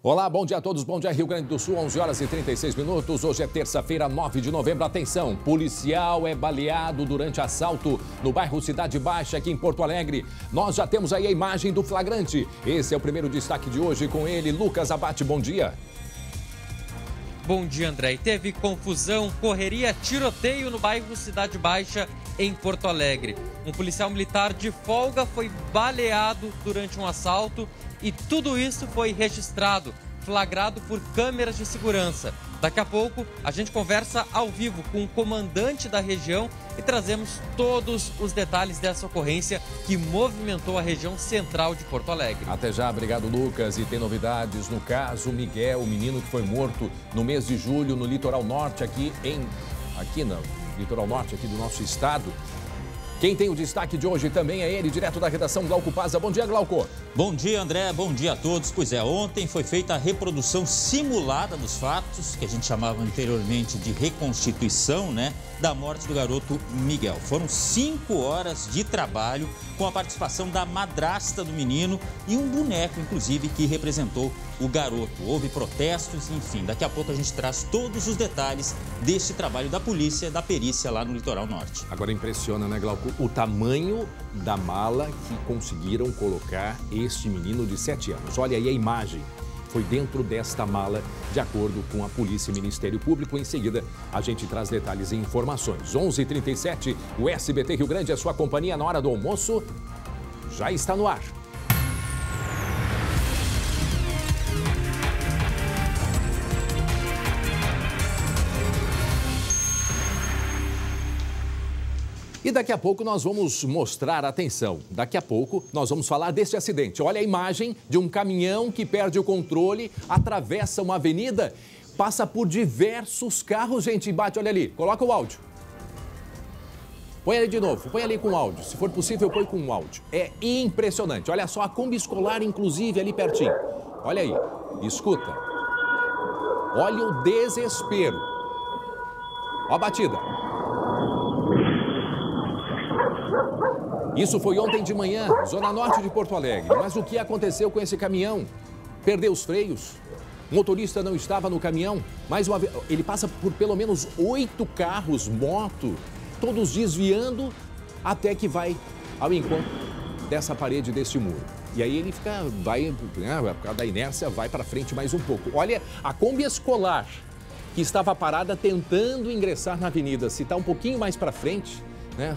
Olá, bom dia a todos, bom dia Rio Grande do Sul, 11 horas e 36 minutos. Hoje é terça-feira, 9 de novembro. Atenção, policial é baleado durante assalto no bairro Cidade Baixa, aqui em Porto Alegre. Nós já temos aí a imagem do flagrante. Esse é o primeiro destaque de hoje com ele, Lucas Abate, bom dia. Bom dia, André. E teve confusão, correria, tiroteio no bairro Cidade Baixa, em Porto Alegre. Um policial militar de folga foi baleado durante um assalto e tudo isso foi registrado, flagrado por câmeras de segurança. Daqui a pouco a gente conversa ao vivo com o comandante da região e trazemos todos os detalhes dessa ocorrência que movimentou a região central de Porto Alegre. Até já, obrigado Lucas. E tem novidades no caso Miguel, o menino que foi morto no mês de julho no litoral norte aqui no litoral norte aqui do nosso estado. Quem tem o destaque de hoje também é ele, direto da redação, Glauco Paza. Bom dia, Glauco. Bom dia, André. Bom dia a todos. Pois é, ontem foi feita a reprodução simulada dos fatos, que a gente chamava anteriormente de reconstituição, da morte do garoto Miguel. Foram 5 horas de trabalho com a participação da madrasta do menino e um boneco, inclusive, que representou o garoto. Houve protestos, enfim. Daqui a pouco a gente traz todos os detalhes desse trabalho da polícia, da perícia lá no litoral norte. Agora impressiona, né, Glauco, o tamanho da mala que conseguiram colocar este menino de 7 anos. Olha aí a imagem. Foi dentro desta mala, de acordo com a Polícia e Ministério Público. Em seguida, a gente traz detalhes e informações. 11h37, o SBT Rio Grande, a sua companhia na hora do almoço, já está no ar. E daqui a pouco nós vamos mostrar, atenção, daqui a pouco nós vamos falar deste acidente. Olha a imagem de um caminhão que perde o controle, atravessa uma avenida, passa por diversos carros, gente, e bate, olha ali, coloca o áudio. Põe ali de novo, põe ali com áudio, se for possível põe com áudio. É impressionante, olha só a Kombi escolar, inclusive, ali pertinho. Olha aí, escuta. Olha o desespero. Ó a batida. Isso foi ontem de manhã, zona norte de Porto Alegre. Mas o que aconteceu com esse caminhão? Perdeu os freios? O motorista não estava no caminhão? Mais uma vez, ele passa por pelo menos 8 carros, moto, todos desviando, até que vai ao encontro dessa parede, deste muro. E aí ele vai, por causa da inércia, vai para frente mais um pouco. Olha, a Kombi escolar, que estava parada tentando ingressar na avenida, se está um pouquinho mais para frente,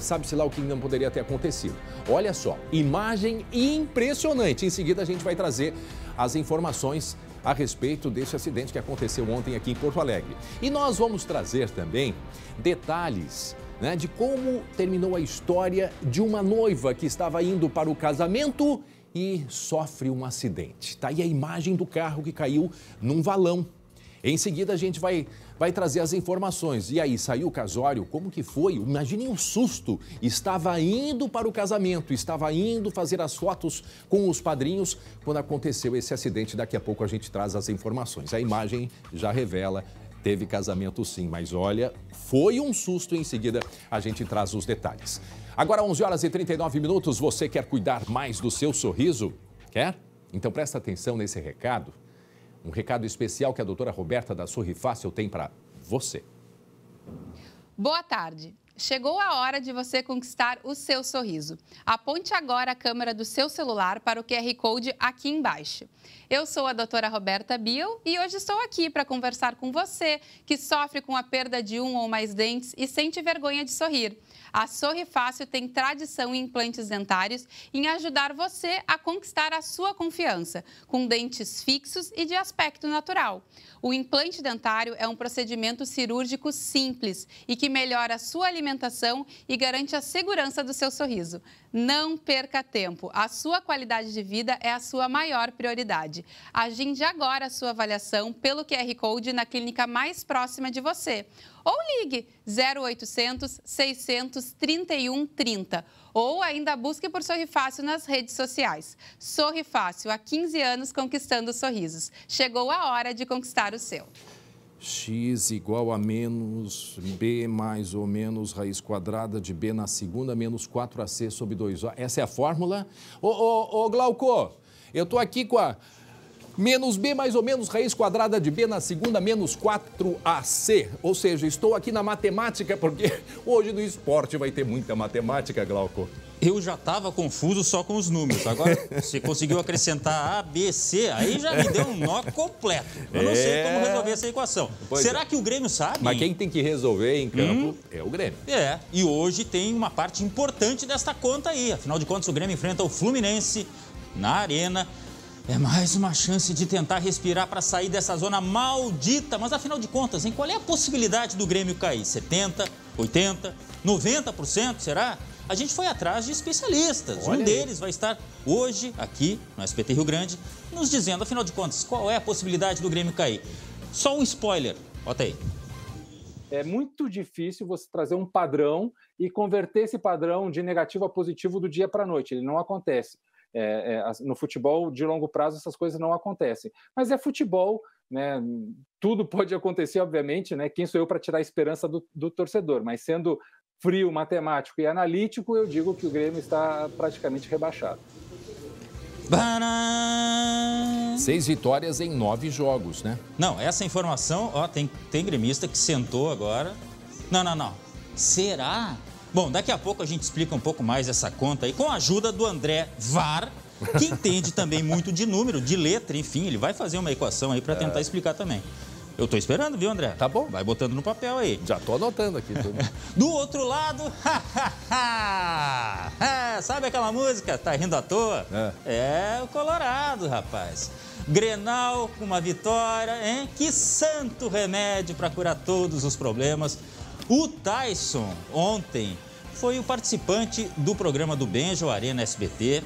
sabe-se lá o que não poderia ter acontecido. Olha só, imagem impressionante. Em seguida a gente vai trazer as informações a respeito desse acidente que aconteceu ontem aqui em Porto Alegre. E nós vamos trazer também detalhes de como terminou a história de uma noiva que estava indo para o casamento e sofre um acidente. Tá aí a imagem do carro que caiu num valão. Em seguida, a gente vai trazer as informações. E aí, saiu o casório? Como que foi? Imaginem um susto. Estava indo para o casamento, estava indo fazer as fotos com os padrinhos quando aconteceu esse acidente. Daqui a pouco a gente traz as informações. A imagem já revela, teve casamento sim, mas olha, foi um susto. Em seguida, a gente traz os detalhes. Agora, 11 horas e 39 minutos, você quer cuidar mais do seu sorriso? Quer? Então presta atenção nesse recado. Um recado especial que a doutora Roberta da Sorri Fácil tem para você. Boa tarde. Chegou a hora de você conquistar o seu sorriso. Aponte agora a câmera do seu celular para o QR Code aqui embaixo. Eu sou a doutora Roberta Biel e hoje estou aqui para conversar com você que sofre com a perda de um ou mais dentes e sente vergonha de sorrir. A Sorri Fácil tem tradição em implantes dentários em ajudar você a conquistar a sua confiança, com dentes fixos e de aspecto natural. O implante dentário é um procedimento cirúrgico simples e que melhora a sua alimentação e garante a segurança do seu sorriso. Não perca tempo, a sua qualidade de vida é a sua maior prioridade. Agende agora a sua avaliação pelo QR Code na clínica mais próxima de você. Ou ligue 0800 600 31 30. Ou ainda busque por Sorri Fácil nas redes sociais. Sorri Fácil, há 15 anos conquistando sorrisos. Chegou a hora de conquistar o seu. X igual a menos B mais ou menos raiz quadrada de B na segunda menos 4AC sobre 2O. Essa é a fórmula? Ô Glauco, eu tô aqui com a... Menos B mais ou menos raiz quadrada de B na segunda menos 4AC. Ou seja, estou aqui na matemática porque hoje no esporte vai ter muita matemática, Glauco. Eu já estava confuso só com os números. Agora você conseguiu acrescentar A, B, C, aí já me deu um nó completo. Eu não sei como resolver essa equação. Será que o Grêmio sabe? Mas quem tem que resolver em campo é o Grêmio. E hoje tem uma parte importante desta conta aí. Afinal de contas, o Grêmio enfrenta o Fluminense na Arena. É mais uma chance de tentar respirar para sair dessa zona maldita. Mas, afinal de contas, hein, qual é a possibilidade do Grêmio cair? 70%, 80%, 90%, será? A gente foi atrás de especialistas. Um deles vai estar hoje aqui no SBT Rio Grande nos dizendo, afinal de contas, qual é a possibilidade do Grêmio cair. Só um spoiler. Bota aí. É muito difícil você trazer um padrão e converter esse padrão de negativo a positivo do dia para a noite. Ele não acontece. No futebol de longo prazo essas coisas não acontecem, mas é futebol, né? Tudo pode acontecer, obviamente, né? Quem sou eu para tirar a esperança do torcedor, mas sendo frio, matemático e analítico, eu digo que o Grêmio está praticamente rebaixado. 6 vitórias em 9 jogos, né? Não, essa informação, ó, tem gremista que sentou agora. Não. Será? Bom, daqui a pouco a gente explica um pouco mais essa conta aí, com a ajuda do André Var, que entende também muito de número, de letra, enfim, ele vai fazer uma equação aí para tentar explicar também. Eu tô esperando, viu, André? Tá bom. Vai botando no papel aí. Já tô anotando aqui tudo. Do outro lado, sabe aquela música? Tá rindo à toa? É o Colorado, rapaz. Grenal com uma vitória, hein? Que santo remédio para curar todos os problemas. O Tyson, ontem, foi o participante do programa do Benjo, Arena SBT,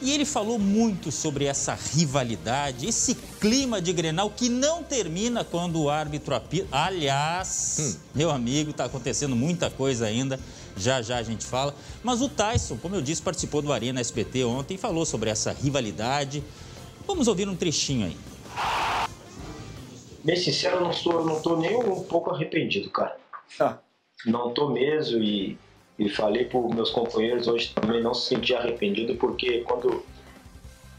e ele falou muito sobre essa rivalidade, esse clima de Grenal que não termina quando o árbitro apita. Aliás, meu amigo, está acontecendo muita coisa ainda, já a gente fala. Mas o Tyson, como eu disse, participou do Arena SBT ontem e falou sobre essa rivalidade. Vamos ouvir um trechinho aí. Bem sincero, eu não tô nem um pouco arrependido, cara. Não tô mesmo e falei para os meus companheiros hoje também não se sentir arrependido, porque quando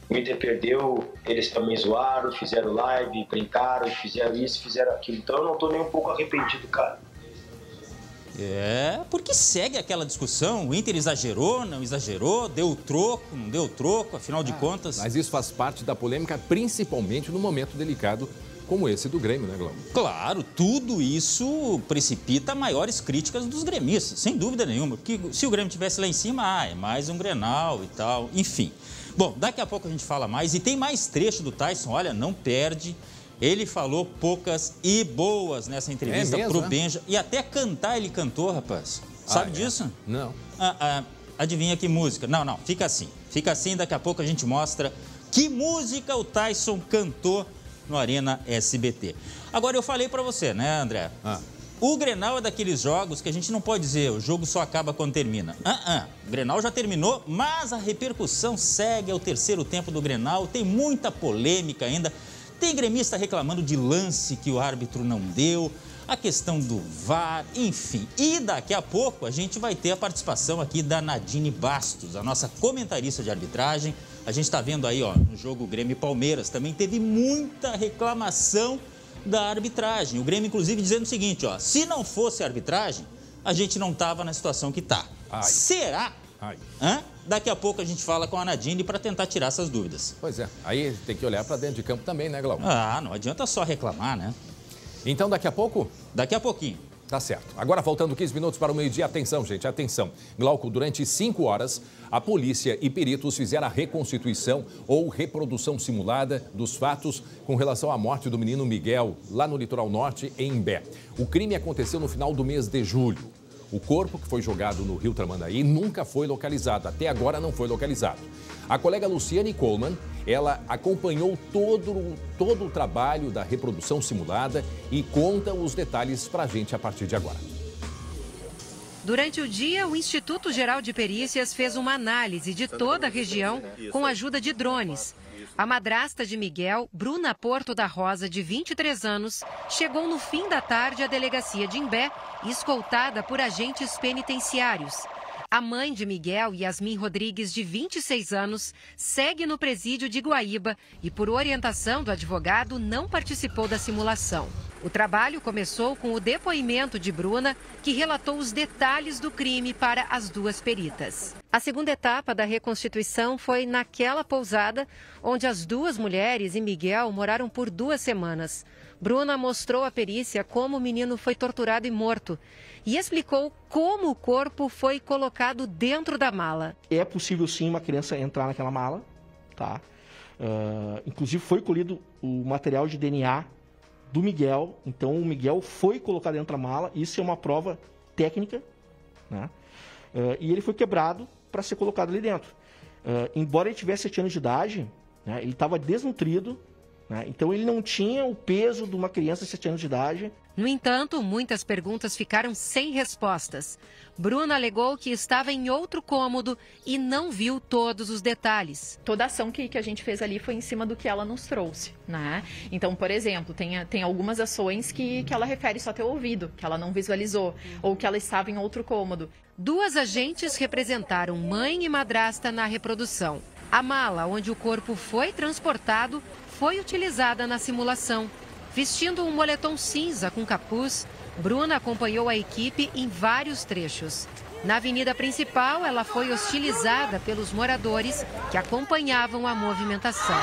o Inter perdeu, eles também zoaram, fizeram live, brincaram, fizeram isso, fizeram aquilo. Então eu não tô nem um pouco arrependido, cara. Porque segue aquela discussão, o Inter exagerou, não exagerou, deu troco, não deu troco, afinal de contas... Mas isso faz parte da polêmica, principalmente no momento delicado como esse do Grêmio, né, Glauco? Claro, tudo isso precipita maiores críticas dos gremistas, sem dúvida nenhuma. Porque se o Grêmio estivesse lá em cima, é mais um Grenal e tal, enfim. Bom, daqui a pouco a gente fala mais. E tem mais trecho do Tyson, olha, não perde. Ele falou poucas e boas nessa entrevista pro Benja. E até cantar ele cantou, rapaz. Sabe disso? Não. Adivinha que música? Não, fica assim. Fica assim, daqui a pouco a gente mostra que música o Tyson cantou no Arena SBT. Agora, eu falei para você, né, André? O Grenal é daqueles jogos que a gente não pode dizer, o jogo só acaba quando termina. O Grenal já terminou, mas a repercussão segue ao terceiro tempo do Grenal. Tem muita polêmica ainda. Tem gremista reclamando de lance que o árbitro não deu, a questão do VAR, enfim. E daqui a pouco a gente vai ter a participação aqui da Nadine Bastos, a nossa comentarista de arbitragem. A gente está vendo aí, ó, no jogo Grêmio e Palmeiras, também teve muita reclamação da arbitragem. O Grêmio, inclusive, dizendo o seguinte, ó, se não fosse a arbitragem, a gente não estava na situação que está. Será? Daqui a pouco a gente fala com a Nadine para tentar tirar essas dúvidas. Pois é, aí tem que olhar para dentro de campo também, né, Glauco? Não adianta só reclamar, né? Então, daqui a pouco? Daqui a pouquinho. Tá certo. Agora, faltando 15 minutos para o meio-dia, atenção, gente, atenção. Glauco, durante 5 horas, a polícia e peritos fizeram a reconstituição ou reprodução simulada dos fatos com relação à morte do menino Miguel, lá no litoral norte, em Imbé. O crime aconteceu no final do mês de julho. O corpo, que foi jogado no rio Tramandaí, nunca foi localizado. Até agora não foi localizado. A colega Luciane Coleman, ela acompanhou todo o trabalho da reprodução simulada e conta os detalhes para a gente a partir de agora. Durante o dia, o Instituto Geral de Perícias fez uma análise de toda a região com a ajuda de drones. A madrasta de Miguel, Bruna Porto da Rosa, de 23 anos, chegou no fim da tarde à delegacia de Imbé, escoltada por agentes penitenciários. A mãe de Miguel, Yasmin Rodrigues, de 26 anos, segue no presídio de Guaíba e, por orientação do advogado, não participou da simulação. O trabalho começou com o depoimento de Bruna, que relatou os detalhes do crime para as duas peritas. A segunda etapa da reconstituição foi naquela pousada onde as duas mulheres e Miguel moraram por 2 semanas. Bruna mostrou à perícia como o menino foi torturado e morto e explicou como o corpo foi colocado dentro da mala. É possível sim uma criança entrar naquela mala, tá? Inclusive foi colhido o material de DNA do Miguel, então o Miguel foi colocado dentro da mala, isso é uma prova técnica, né? E ele foi quebrado para ser colocado ali dentro. Embora ele tivesse 7 anos de idade, né, ele estava desnutrido, né, então ele não tinha o peso de uma criança de 7 anos de idade. No entanto, muitas perguntas ficaram sem respostas. Bruna alegou que estava em outro cômodo e não viu todos os detalhes. Toda a ação que a gente fez ali foi em cima do que ela nos trouxe, né? Então, por exemplo, tem algumas ações que ela refere só ter ouvido, que ela não visualizou, ou que ela estava em outro cômodo. 2 agentes representaram mãe e madrasta na reprodução. A mala onde o corpo foi transportado foi utilizada na simulação. Vestindo um moletom cinza com capuz, Bruna acompanhou a equipe em vários trechos. Na avenida principal, ela foi hostilizada pelos moradores que acompanhavam a movimentação.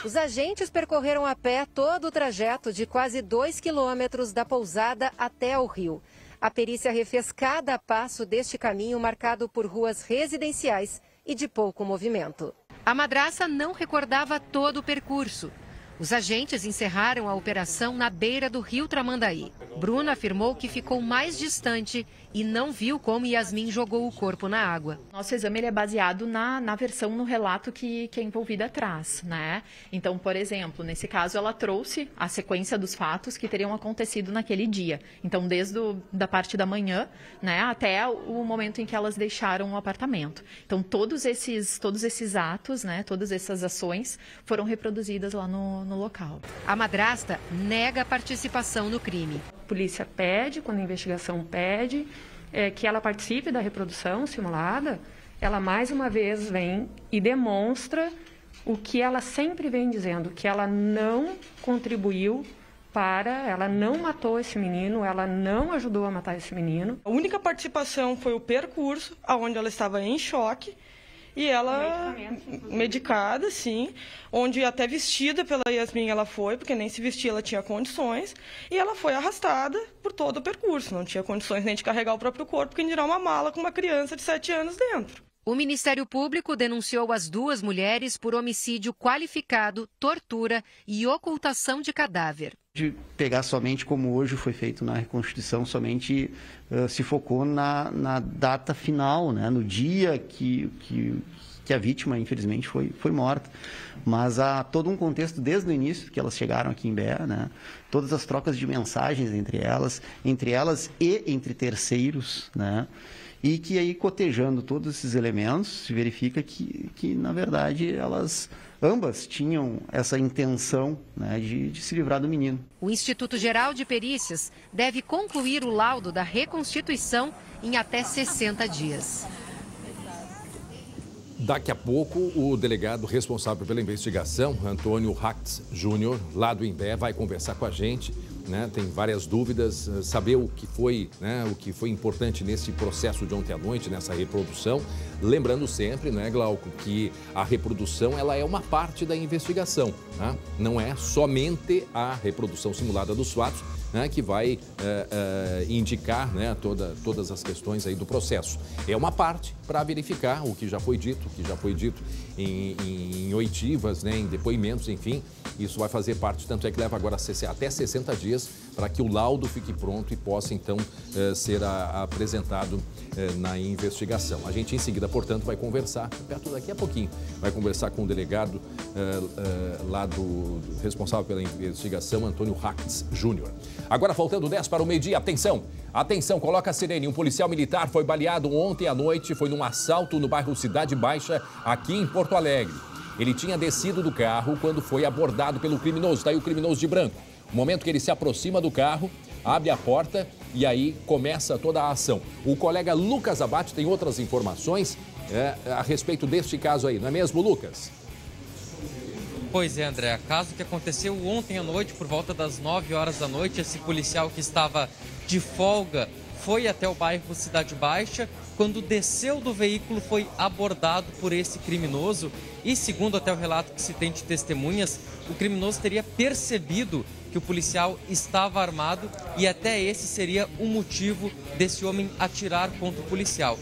Os agentes percorreram a pé todo o trajeto de quase 2 quilômetros da pousada até o rio. A perícia refez cada passo deste caminho marcado por ruas residenciais e de pouco movimento. A madraça não recordava todo o percurso. Os agentes encerraram a operação na beira do rio Tramandaí. Bruna afirmou que ficou mais distante e não viu como Yasmin jogou o corpo na água. Nosso exame ele é baseado na versão, no relato que a envolvida traz, né? Então, por exemplo, nesse caso ela trouxe a sequência dos fatos que teriam acontecido naquele dia. Então, desde da parte da manhã, né, até o momento em que elas deixaram o apartamento. Então, todos esses atos, né, todas essas ações foram reproduzidas lá no local. A madrasta nega a participação no crime. A polícia pede, quando a investigação pede, que ela participe da reprodução simulada, ela mais uma vez vem e demonstra o que ela sempre vem dizendo, que ela não contribuiu ela não matou esse menino, ela não ajudou a matar esse menino. A única participação foi o percurso, onde ela estava em choque, e ela, medicada, sim, onde até vestida pela Yasmin ela foi, porque nem se vestir ela tinha condições, e ela foi arrastada por todo o percurso, não tinha condições nem de carregar o próprio corpo, quem dirá uma mala com uma criança de 7 anos dentro. O Ministério Público denunciou as 2 mulheres por homicídio qualificado, tortura e ocultação de cadáver. De pegar somente como hoje foi feito na reconstituição, somente se focou na data final, né? No dia que a vítima, infelizmente, foi morta. Mas há todo um contexto desde o início, que elas chegaram aqui em Bé, né? Todas as trocas de mensagens entre elas e entre terceiros, né? E que aí, cotejando todos esses elementos, se verifica que na verdade, ambas tinham essa intenção, né, de se livrar do menino. O Instituto Geral de Perícias deve concluir o laudo da reconstituição em até 60 dias. Daqui a pouco, o delegado responsável pela investigação, Antônio Hactz Júnior, lá do Imbé, vai conversar com a gente, né? Tem várias dúvidas, saber o que foi, né, o que foi importante nesse processo de ontem à noite, nessa reprodução. Lembrando sempre, né, Glauco, que a reprodução ela é uma parte da investigação, né? Não é somente a reprodução simulada dos fatos, né, que vai indicar, né, todas as questões aí do processo. É uma parte para verificar o que já foi dito, em oitivas, né, em depoimentos, enfim. Isso vai fazer parte, tanto é que leva agora até 60 dias para que o laudo fique pronto e possa, então, ser apresentado na investigação. A gente, em seguida, portanto, vai conversar, perto daqui a pouquinho, vai conversar com o delegado lá do responsável pela investigação, Antônio Hactz Júnior. Agora, faltando 10 para o meio-dia, atenção! Atenção, coloca a sirene. Um policial militar foi baleado ontem à noite, foi num assalto no bairro Cidade Baixa, aqui em Porto Alegre. Ele tinha descido do carro quando foi abordado pelo criminoso. Está aí o criminoso de branco. No momento que ele se aproxima do carro, abre a porta e aí começa toda a ação. O colega Lucas Abate tem outras informações a respeito deste caso aí, não é mesmo, Lucas? Pois é, André, caso que aconteceu ontem à noite, por volta das 9 horas da noite, esse policial que estava de folga foi até o bairro Cidade Baixa. Quando desceu do veículo, foi abordado por esse criminoso e, segundo até o relato que se tem de testemunhas, o criminoso teria percebido que o policial estava armado e até esse seria o motivo desse homem atirar contra o policial.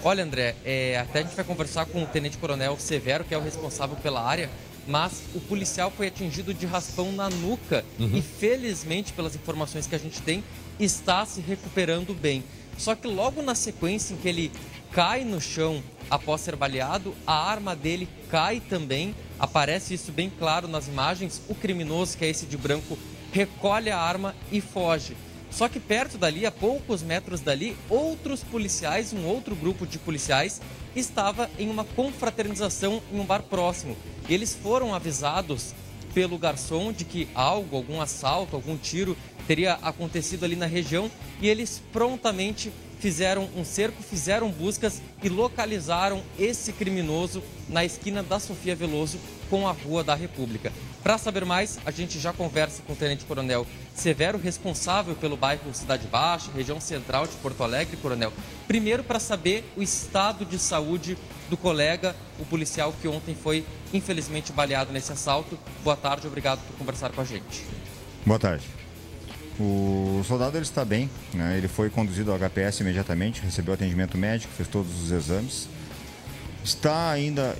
Olha, André, até a gente vai conversar com o tenente-coronel Severo, que é o responsável pela área, mas o policial foi atingido de raspão na nuca e, felizmente, pelas informações que a gente tem, está se recuperando bem. Só que logo na sequência em que ele cai no chão após ser baleado, a arma dele cai também. Aparece isso bem claro nas imagens. O criminoso, que é esse de branco, recolhe a arma e foge. Só que perto dali, a poucos metros dali, outros policiais, um outro grupo de policiais, estava em uma confraternização em um bar próximo. Eles foram avisados pelo garçom de que algum assalto, algum tiro teria acontecido ali na região e eles prontamente fizeram um cerco, fizeram buscas e localizaram esse criminoso na esquina da Sofia Veloso com a Rua da República. Para saber mais, a gente já conversa com o tenente-coronel Severo, responsável pelo bairro Cidade Baixa, região central de Porto Alegre, coronel. Primeiro, para saber o estado de saúde do colega, o policial que ontem foi, infelizmente, baleado nesse assalto. Boa tarde, obrigado por conversar com a gente. Boa tarde. O soldado ele está bem, né? Ele foi conduzido ao HPS imediatamente, recebeu atendimento médico, fez todos os exames. Está ainda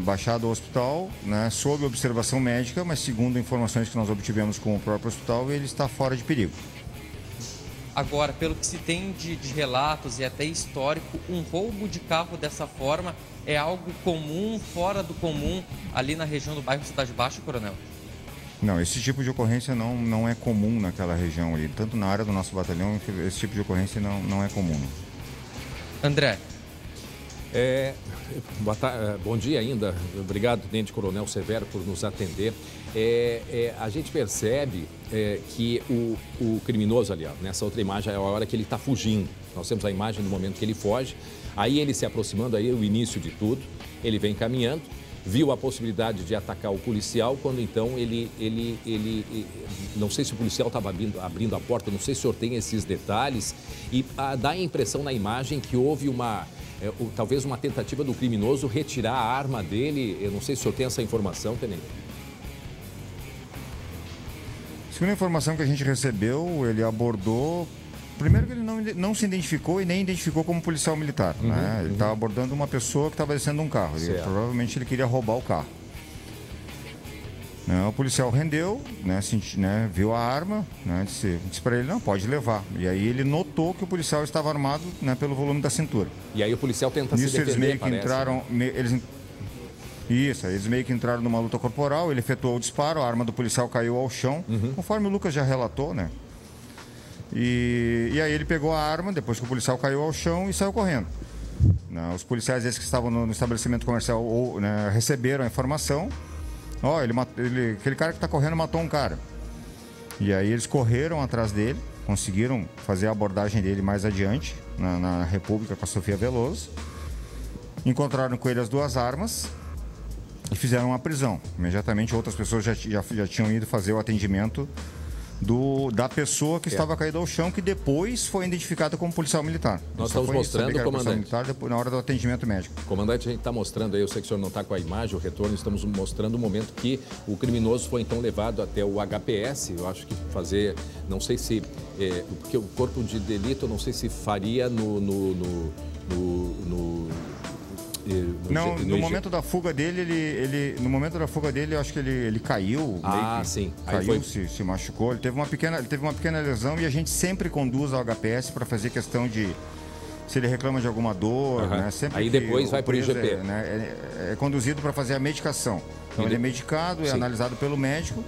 baixado ao hospital, né, sob observação médica, mas segundo informações que nós obtivemos com o próprio hospital, ele está fora de perigo. Agora, pelo que se tem de relatos e até histórico, um roubo de carro dessa forma é algo comum, fora do comum, ali na região do bairro Cidade Baixa, coronel? Não, esse tipo de ocorrência não é comum naquela região ali. Tanto na área do nosso batalhão, esse tipo de ocorrência não é comum. André. Bom dia ainda. Obrigado, tenente-coronel Severo, por nos atender. A gente percebe que o criminoso ali, nessa outra imagem, é a hora que ele está fugindo. Nós temos a imagem do momento que ele foge. Aí ele se aproximando, aí é o início de tudo. Ele vem caminhando. Viu a possibilidade de atacar o policial, quando então ele não sei se o policial estava abrindo a porta, não sei se o senhor tem esses detalhes, e dá a impressão na imagem que houve talvez uma tentativa do criminoso retirar a arma dele. Eu não sei se o senhor tem essa informação, tenente. Segundo a informação que a gente recebeu, ele abordou... Primeiro que ele não se identificou e nem identificou como policial militar, né? Ele estava abordando uma pessoa que estava descendo um carro. Provavelmente ele queria roubar o carro. O policial rendeu, né, viu a arma, né, disse para ele, não, pode levar. E aí ele notou que o policial estava armado, né, pelo volume da cintura. E aí o policial tenta se defender, eles meio que entraram... Eles meio que entraram numa luta corporal, ele efetuou o disparo, a arma do policial caiu ao chão, conforme o Lucas já relatou, né? E aí ele pegou a arma, depois que o policial caiu ao chão, e saiu correndo. Os policiais esses que estavam no estabelecimento comercial receberam a informação. Aquele cara que está correndo matou um cara. E aí eles correram atrás dele, conseguiram fazer a abordagem dele mais adiante, na República com a Sofia Veloso. Encontraram com ele as duas armas e fizeram uma prisão. Imediatamente outras pessoas já tinham ido fazer o atendimento da pessoa que estava caída ao chão, que depois foi identificada como policial militar. Nós estamos mostrando, comandante, militar, depois, na hora do atendimento médico. Comandante, a gente está mostrando aí, eu sei que o senhor não está com a imagem, o retorno, estamos mostrando o momento que o criminoso foi então levado até o HPS. Eu acho que não sei se, porque o corpo de delito, eu não sei se faria no momento da fuga dele, eu acho que ele caiu. Sim. Caiu, se machucou. Ele teve uma pequena lesão e a gente sempre conduz ao HPS para fazer questão de se ele reclama de alguma dor, né? Sempre aí depois vai para o IGP. É conduzido para fazer a medicação. Então ele é medicado, é analisado pelo médico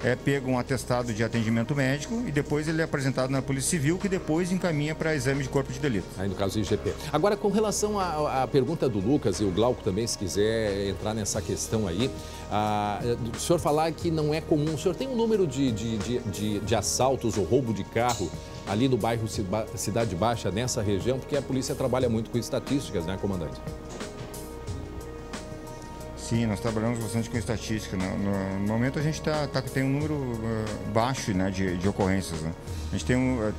é pego um atestado de atendimento médico e depois ele é apresentado na Polícia Civil, que depois encaminha para exame de corpo de delito. Aí no caso do IGP. Agora, com relação à pergunta do Lucas, e o Glauco também, se quiser entrar nessa questão aí, o senhor falar que não é comum, o senhor tem um número de assaltos ou roubo de carro ali no bairro Cidade Baixa, nessa região, porque a polícia trabalha muito com estatísticas, né, comandante? Sim, nós trabalhamos bastante com estatística. No momento a gente tem um número baixo, né, de ocorrências. Né?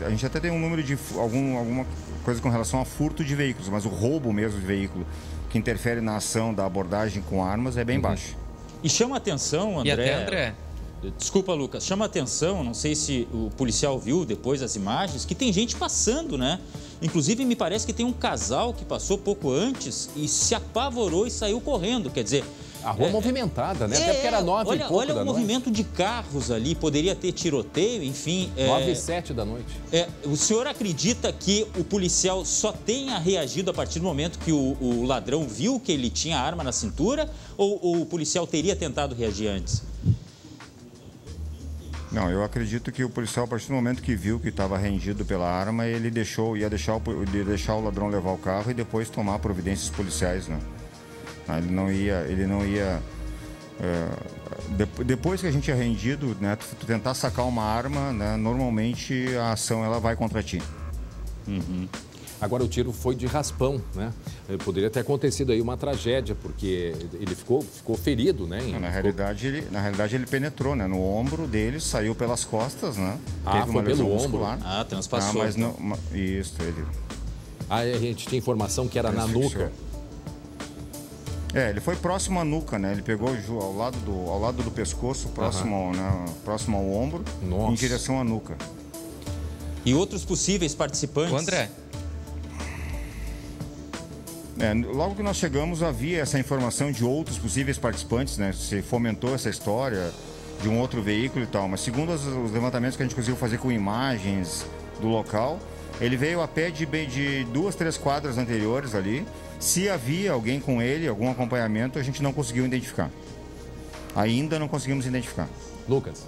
A gente até tem um número de alguma coisa com relação a furto de veículos, mas o roubo mesmo de veículo, que interfere na ação da abordagem com armas, é bem baixo. E chama atenção, André... E até, André... Desculpa, Lucas, chama atenção, não sei se o policial viu depois as imagens, que tem gente passando, né? Inclusive, me parece que tem um casal que passou pouco antes e se apavorou e saiu correndo, quer dizer... A rua movimentada, né? Até porque era 9 e pouco olha o movimento de carros ali, poderia ter tiroteio, enfim... 9 e 7 da noite. O senhor acredita que o policial só tenha reagido a partir do momento que o ladrão viu que ele tinha arma na cintura, ou o policial teria tentado reagir antes? Não, eu acredito que o policial, a partir do momento que viu que estava rendido pela arma, ele ia deixar o ladrão levar o carro e depois tomar providências policiais, né? Ele não ia depois que a gente é rendido, né, tu tentar sacar uma arma, né, normalmente a ação ela vai contra ti. Uhum. Agora o tiro foi de raspão, né? Poderia ter acontecido aí uma tragédia, porque ele ficou ferido, né? Na realidade ele penetrou, né? No ombro dele, saiu pelas costas, né? Teve uma lesão muscular. Transpassou. Mas não, isso, ele... A gente tinha informação que era na nuca. Ele foi próximo à nuca, né? Ele pegou ao lado do pescoço, próximo, né? Próximo ao ombro, em direção à nuca. E outros possíveis participantes? O André. Logo que nós chegamos, havia essa informação de outros possíveis participantes, né? Se fomentou essa história de um outro veículo e tal. Mas segundo os levantamentos que a gente conseguiu fazer com imagens do local, ele veio a pé de 2, 3 quadras anteriores ali. Se havia alguém com ele, algum acompanhamento, a gente não conseguiu identificar. Ainda não conseguimos identificar. Lucas.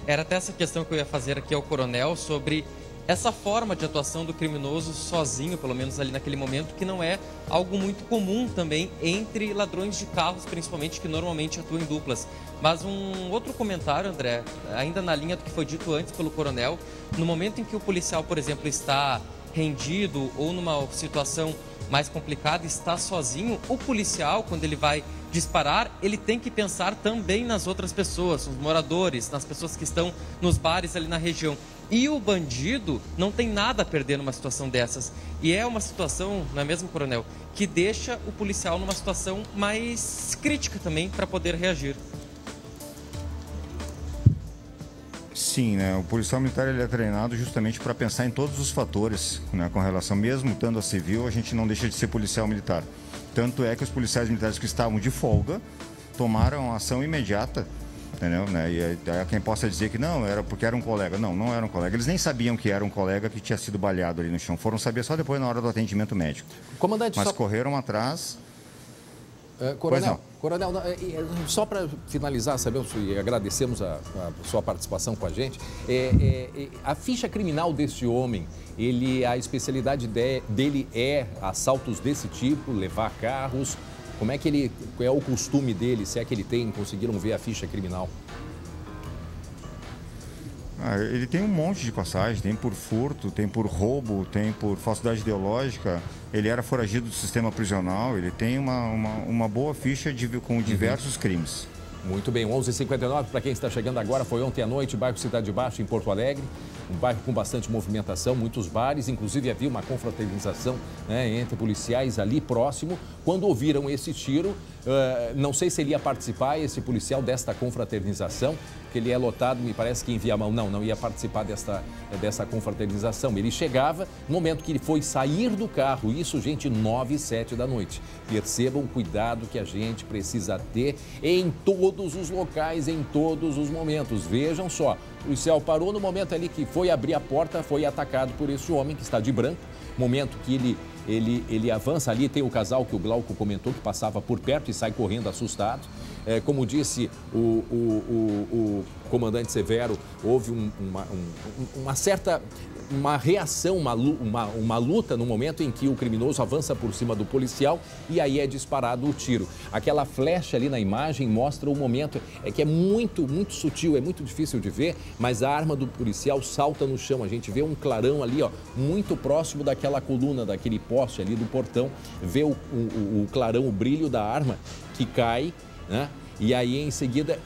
Era até essa questão que eu ia fazer aqui ao coronel sobre essa forma de atuação do criminoso sozinho, pelo menos ali naquele momento, que não é algo muito comum também entre ladrões de carros, principalmente, que normalmente atuam em duplas. Mas um outro comentário, André, ainda na linha do que foi dito antes pelo coronel, no momento em que o policial, por exemplo, está rendido ou numa situação mais complicada, está sozinho, o policial, quando ele vai disparar, ele tem que pensar também nas outras pessoas, nos moradores, nas pessoas que estão nos bares ali na região. E o bandido não tem nada a perder numa situação dessas. E é uma situação, não é mesmo, coronel, que deixa o policial numa situação mais crítica também para poder reagir. Sim, né? O policial militar ele é treinado justamente para pensar em todos os fatores, né? Com relação, mesmo estando a civil, a gente não deixa de ser policial militar. Tanto é que os policiais militares que estavam de folga tomaram ação imediata, entendeu? Né? E há quem possa dizer que não, era porque era um colega. Não, não era um colega. Eles nem sabiam que era um colega que tinha sido baleado ali no chão. Foram saber só depois na hora do atendimento médico. Comandante, mas correram atrás... Coronel, só para finalizar, sabemos e agradecemos a sua participação com a gente, a ficha criminal desse homem, a especialidade dele é assaltos desse tipo, levar carros, como é que qual é o costume dele, se é que ele tem, conseguiram ver a ficha criminal? Ele tem um monte de passagem, tem por furto, tem por roubo, tem por falsidade ideológica, ele era foragido do sistema prisional, ele tem uma boa ficha com diversos crimes. Muito bem, 11h59, para quem está chegando agora, foi ontem à noite, bairro Cidade Baixa, em Porto Alegre, um bairro com bastante movimentação, muitos bares, inclusive havia uma confraternização, né, entre policiais ali próximo. Quando ouviram esse tiro, não sei se ele ia participar, esse policial, desta confraternização, que ele é lotado, me parece que em Viamão, não ia participar dessa confraternização. Ele chegava, no momento que ele foi sair do carro, isso, gente, 9 e 7 da noite. Percebam o cuidado que a gente precisa ter em todos os locais, em todos os momentos. Vejam só, o policial parou no momento ali que foi abrir a porta, foi atacado por esse homem que está de branco. Momento que ele avança ali, tem o casal que o Glauco comentou, que passava por perto e sai correndo assustado. Como disse o comandante Severo, houve uma reação, uma luta no momento em que o criminoso avança por cima do policial e aí é disparado o tiro. Aquela flecha ali na imagem mostra o momento, que é muito, muito sutil, é muito difícil de ver, mas a arma do policial salta no chão. A gente vê um clarão ali, ó, muito próximo daquela coluna, daquele poste ali do portão, vê o clarão, o brilho da arma que cai, né? E aí, em seguida,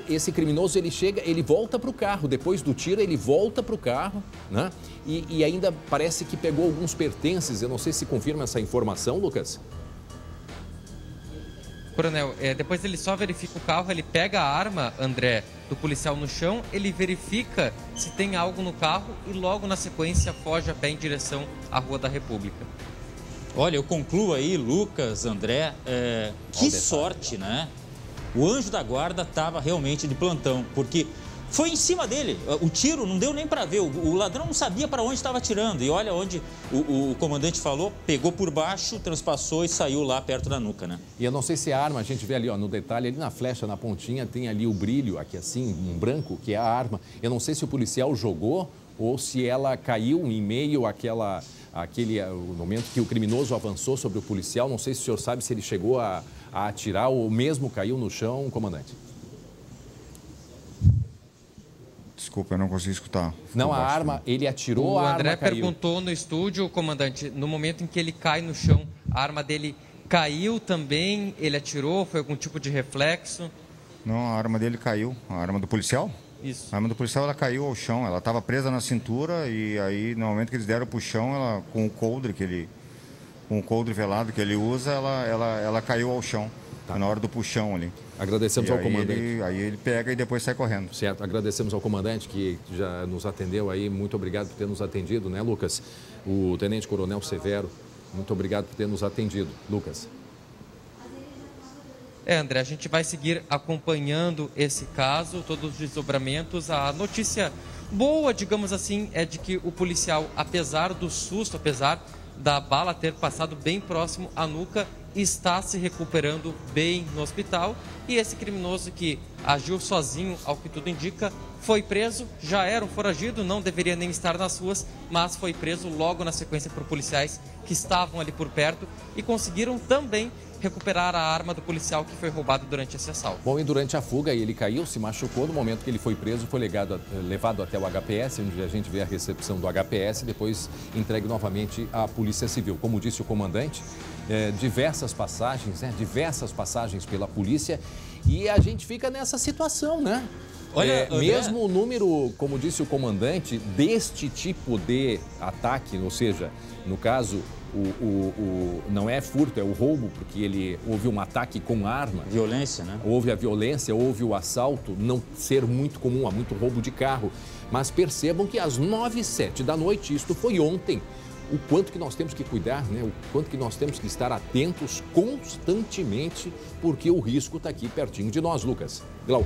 esse criminoso, ele chega, ele volta para o carro. Depois do tiro, ele volta para o carro, né? E ainda parece que pegou alguns pertences. Eu não sei se confirma essa informação, Lucas. Coronel, depois ele só verifica o carro, ele pega a arma, André, do policial no chão, ele verifica se tem algo no carro e logo na sequência foge a pé em direção à Rua da República. Olha, eu concluo aí, Lucas, André, que sorte, né? O anjo da guarda estava realmente de plantão, porque foi em cima dele. O tiro não deu nem para ver. O ladrão não sabia para onde estava atirando. E olha onde o comandante falou, pegou por baixo, transpassou e saiu lá perto da nuca, né? E eu não sei se a arma, a gente vê ali, ó, no detalhe, ali na flecha, na pontinha, tem ali o brilho, aqui assim, um branco, que é a arma. Eu não sei se o policial jogou ou se ela caiu em meio o momento que o criminoso avançou sobre o policial. Não sei se o senhor sabe se ele chegou a atirar ou mesmo caiu no chão, comandante. Desculpa, eu não consegui escutar. Não, a arma, ele atirou, a arma caiu. O André perguntou no estúdio, comandante, no momento em que ele cai no chão, a arma dele caiu também, ele atirou, foi algum tipo de reflexo? Não, a arma dele caiu. A arma do policial? Isso. A arma do policial, ela caiu ao chão, ela estava presa na cintura e aí, no momento que eles deram para o chão, ela, com o coldre velado que ele usa, ela caiu ao chão, na hora do puxão ali. Agradecemos ao comandante. Aí ele pega e depois sai correndo. Certo, agradecemos ao comandante que já nos atendeu aí, muito obrigado por ter nos atendido, né, Lucas? O Tenente Coronel Severo, muito obrigado por ter nos atendido. Lucas. André, a gente vai seguir acompanhando esse caso, todos os desdobramentos. A notícia boa, digamos assim, é de que o policial, apesar do susto, apesar da bala ter passado bem próximo à nuca, está se recuperando bem no hospital. E esse criminoso que agiu sozinho, ao que tudo indica, foi preso, já era um foragido, não deveria nem estar nas ruas, mas foi preso logo na sequência por policiais que estavam ali por perto e conseguiram também recuperar a arma do policial que foi roubado durante esse assalto. Bom, e durante a fuga ele caiu, se machucou. No momento que ele foi preso, foi levado até o HPS, onde a gente vê a recepção do HPS, depois entregue novamente à Polícia Civil. Como disse o comandante, diversas passagens pela polícia e a gente fica nessa situação, né? Olha, mesmo o número, como disse o comandante, deste tipo de ataque, ou seja, no caso, não é furto, é o roubo, porque houve um ataque com arma. Violência, né? Houve a violência, houve o assalto, não ser muito comum, há muito roubo de carro. Mas percebam que às 9h07 da noite, isto foi ontem, o quanto que nós temos que cuidar, né? O quanto que nós temos que estar atentos constantemente, porque o risco está aqui pertinho de nós, Lucas. Glau.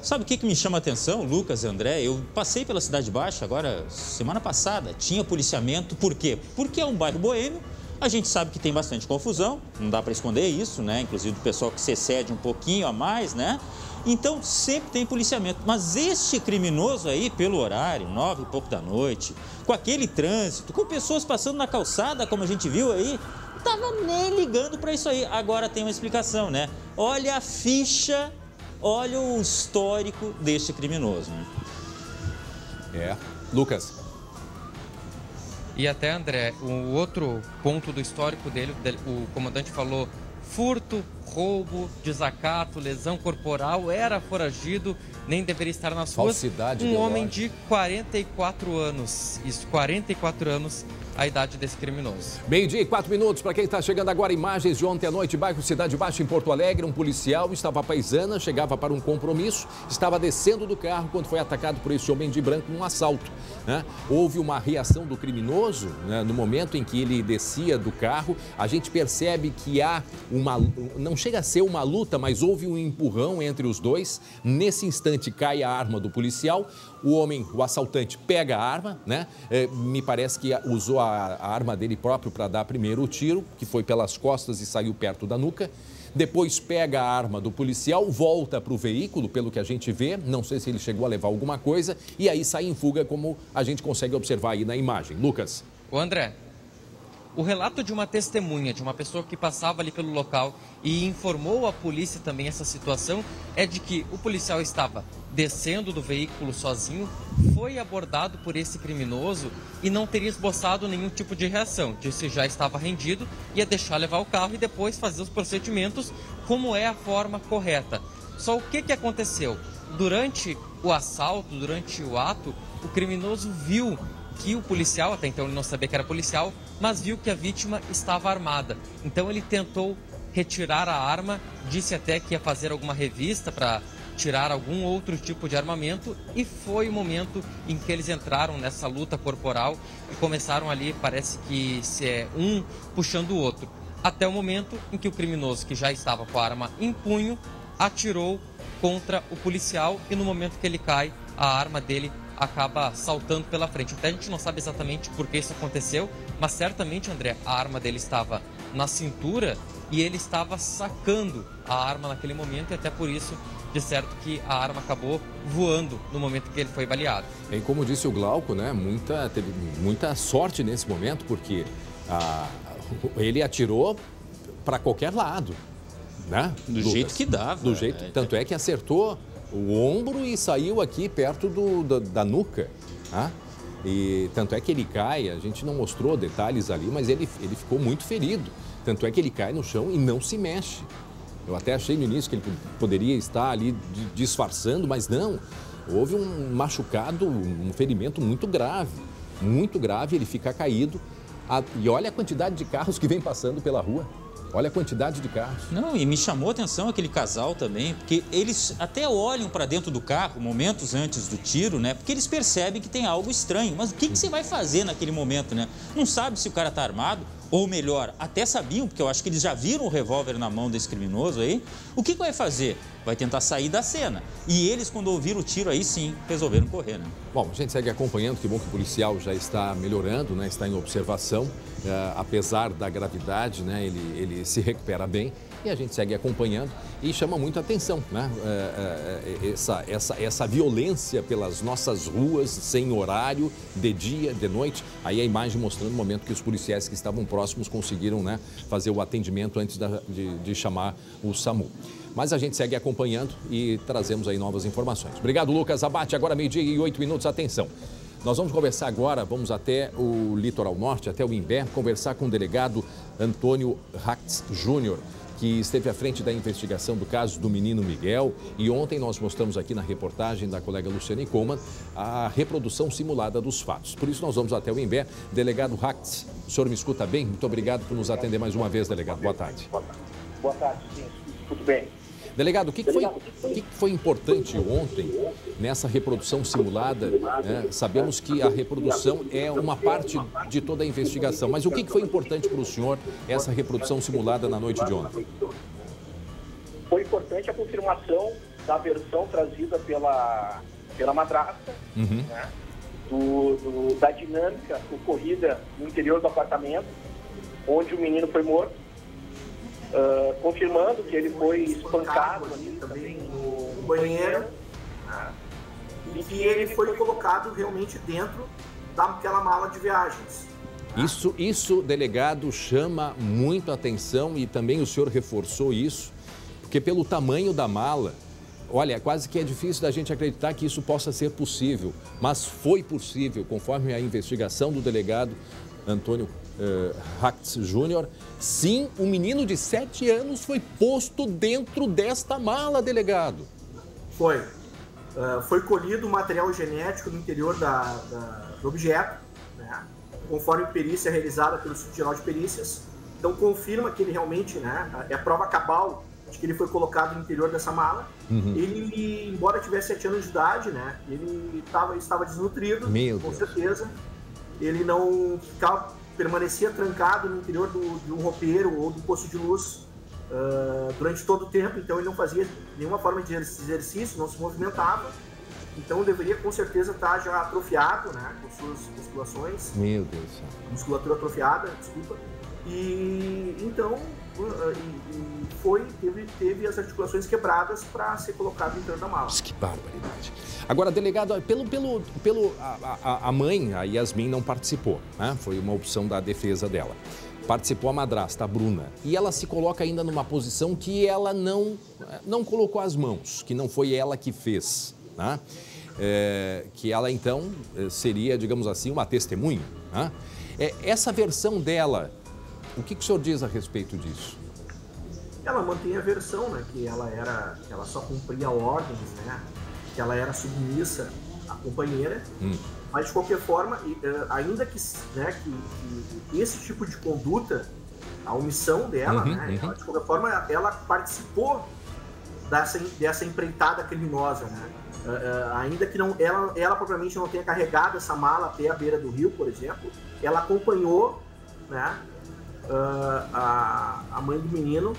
Sabe o que me chama a atenção, Lucas e André? Eu passei pela Cidade Baixa agora, semana passada, tinha policiamento. Por quê? Porque é um bairro boêmio, a gente sabe que tem bastante confusão, não dá para esconder isso, né? Inclusive do pessoal que se excede um pouquinho a mais, né? Então sempre tem policiamento. Mas este criminoso aí, pelo horário, 9 e pouco da noite, com aquele trânsito, com pessoas passando na calçada, como a gente viu aí, não tava nem ligando para isso aí. Agora tem uma explicação, né? Olha a ficha. Olha o histórico deste criminoso, né? Lucas. E até, André, o outro ponto do histórico dele, o comandante falou furto, roubo, desacato, lesão corporal, era foragido, nem deveria estar nas ruas. Falsidade Um ideológica. homem de 44 anos, isso, 44 anos, a idade desse criminoso. 12h04 para quem está chegando agora, imagens de ontem à noite, bairro Cidade Baixa, em Porto Alegre. Um policial estava à paisana, chegava para um compromisso, estava descendo do carro quando foi atacado por esse homem de branco num assalto, né? Houve uma reação do criminoso, né? No momento em que ele descia do carro, a gente percebe que há não chega a ser uma luta, mas houve um empurrão entre os dois. Nesse instante cai a arma do policial, o assaltante pega a arma, né? Me parece que usou a arma dele próprio para dar primeiro o tiro, que foi pelas costas e saiu perto da nuca. depois pega a arma do policial, volta para o veículo, pelo que a gente vê, não sei se ele chegou a levar alguma coisa, e aí sai em fuga, como a gente consegue observar aí na imagem. Lucas. O André, o relato de uma testemunha, de uma pessoa que passava ali pelo local e informou à polícia também essa situação, é de que o policial estava descendo do veículo sozinho, foi abordado por esse criminoso e não teria esboçado nenhum tipo de reação. Disse que já estava rendido, ia deixar levar o carro e depois fazer os procedimentos como é a forma correta. Só o que aconteceu? Durante o assalto, durante o ato, o criminoso viu que o policial, até então ele não sabia que era policial, mas viu que a vítima estava armada. Então ele tentou retirar a arma, disse até que ia fazer alguma revista para tirar algum outro tipo de armamento, e foi o momento em que eles entraram nessa luta corporal e começaram ali, parece que um puxando o outro, até o momento em que o criminoso, que já estava com a arma em punho, atirou contra o policial e no momento que ele cai, a arma dele acaba saltando pela frente. Até a gente não sabe exatamente por que isso aconteceu, mas certamente, André, a arma dele estava na cintura e ele estava sacando a arma naquele momento, e até por isso, de certo, que a arma acabou voando no momento que ele foi baleado. E como disse o Glauco, né, teve muita sorte nesse momento, porque ele atirou para qualquer lado, né? Do jeito que dava. Do jeito, tanto é que acertou o ombro e saiu aqui perto da nuca, tá? E tanto é que ele cai, a gente não mostrou detalhes ali, mas ele ficou muito ferido. Tanto é que ele cai no chão e não se mexe. Eu até achei no início que ele poderia estar ali disfarçando, mas não. Houve um machucado, um ferimento muito grave, ele fica caído. E olha a quantidade de carros que vem passando pela rua. Olha a quantidade de carros. Não, e me chamou a atenção aquele casal também, porque eles até olham para dentro do carro momentos antes do tiro, né? Porque eles percebem que tem algo estranho. Mas o que você vai fazer naquele momento, né? Não sabe se o cara está armado, ou melhor, até sabiam, porque eu acho que eles já viram o revólver na mão desse criminoso aí. O que vai fazer? Vai tentar sair da cena. E eles, quando ouviram o tiro, aí sim, resolveram correr, né? Bom, a gente segue acompanhando, que bom que o policial já está melhorando, né? Está em observação. Apesar da gravidade, né? Ele se recupera bem. E a gente segue acompanhando e chama muita atenção, né? Essa violência pelas nossas ruas, sem horário, de dia, de noite. Aí a imagem mostrando o momento que os policiais que estavam próximos conseguiram, né, fazer o atendimento antes de chamar o SAMU. Mas a gente segue acompanhando e trazemos aí novas informações. Obrigado, Lucas Abate. Agora 12h08. Atenção. Nós vamos conversar agora, vamos até o Litoral Norte, até o Imbé, conversar com o delegado Antônio Rax Júnior, que esteve à frente da investigação do caso do menino Miguel. E ontem nós mostramos aqui na reportagem da colega Luciane Coman a reprodução simulada dos fatos. Por isso nós vamos até o Imbé. Delegado Rax, o senhor me escuta bem? Muito obrigado por nos atender mais uma vez, delegado. Boa tarde. Boa tarde, sim. Tudo bem. Delegado, o que foi importante ontem nessa reprodução simulada? Né? Sabemos que a reprodução é uma parte de toda a investigação, mas o que foi importante para o senhor essa reprodução simulada na noite de ontem? Foi importante a confirmação da versão trazida pela madrasta, né? Da dinâmica ocorrida no interior do apartamento, onde o menino foi morto. Confirmando que ele foi espancado ali também no banheiro, né? E que ele foi colocado realmente dentro daquela mala de viagens. Isso, delegado, chama muito a atenção e também o senhor reforçou isso, porque pelo tamanho da mala, olha, quase que é difícil da gente acreditar que isso possa ser possível, mas foi possível, conforme a investigação do delegado Antônio Rax Júnior. Sim, um menino de 7 anos foi posto dentro desta mala, delegado. Foi. Foi colhido o material genético no interior do objeto, né? Conforme perícia realizada pelo Instituto Geral de Perícias. Então confirma que ele realmente, né, é a prova cabal de que ele foi colocado no interior dessa mala. Ele, embora tivesse 7 anos de idade, né, ele estava desnutrido, com certeza. Ele não permanecia trancado no interior do roupeiro ou do posto de luz durante todo o tempo, então ele não fazia nenhuma forma de exercício, não se movimentava, então deveria com certeza estar já atrofiado, né, com suas musculações. Meu Deus. Musculatura atrofiada, desculpa. E então teve as articulações quebradas para ser colocado dentro da mala. Que barbaridade. Agora, delegado, a mãe, a Yasmin, não participou, né? Foi uma opção da defesa dela. Participou a madrasta, a Bruna, e ela se coloca ainda numa posição que ela não colocou as mãos, que não foi ela que fez, né? Que ela, então, seria, digamos assim, uma testemunha, né? Essa versão dela, o que o senhor diz a respeito disso? Ela mantém a versão, né, que ela só cumpria ordens, né, que ela era submissa à companheira, mas de qualquer forma, ainda que esse tipo de conduta, a omissão dela, né, de qualquer forma, ela participou dessa empreitada criminosa, né, ainda que ela propriamente não tenha carregado essa mala até a beira do rio, por exemplo, ela acompanhou, né, a mãe do menino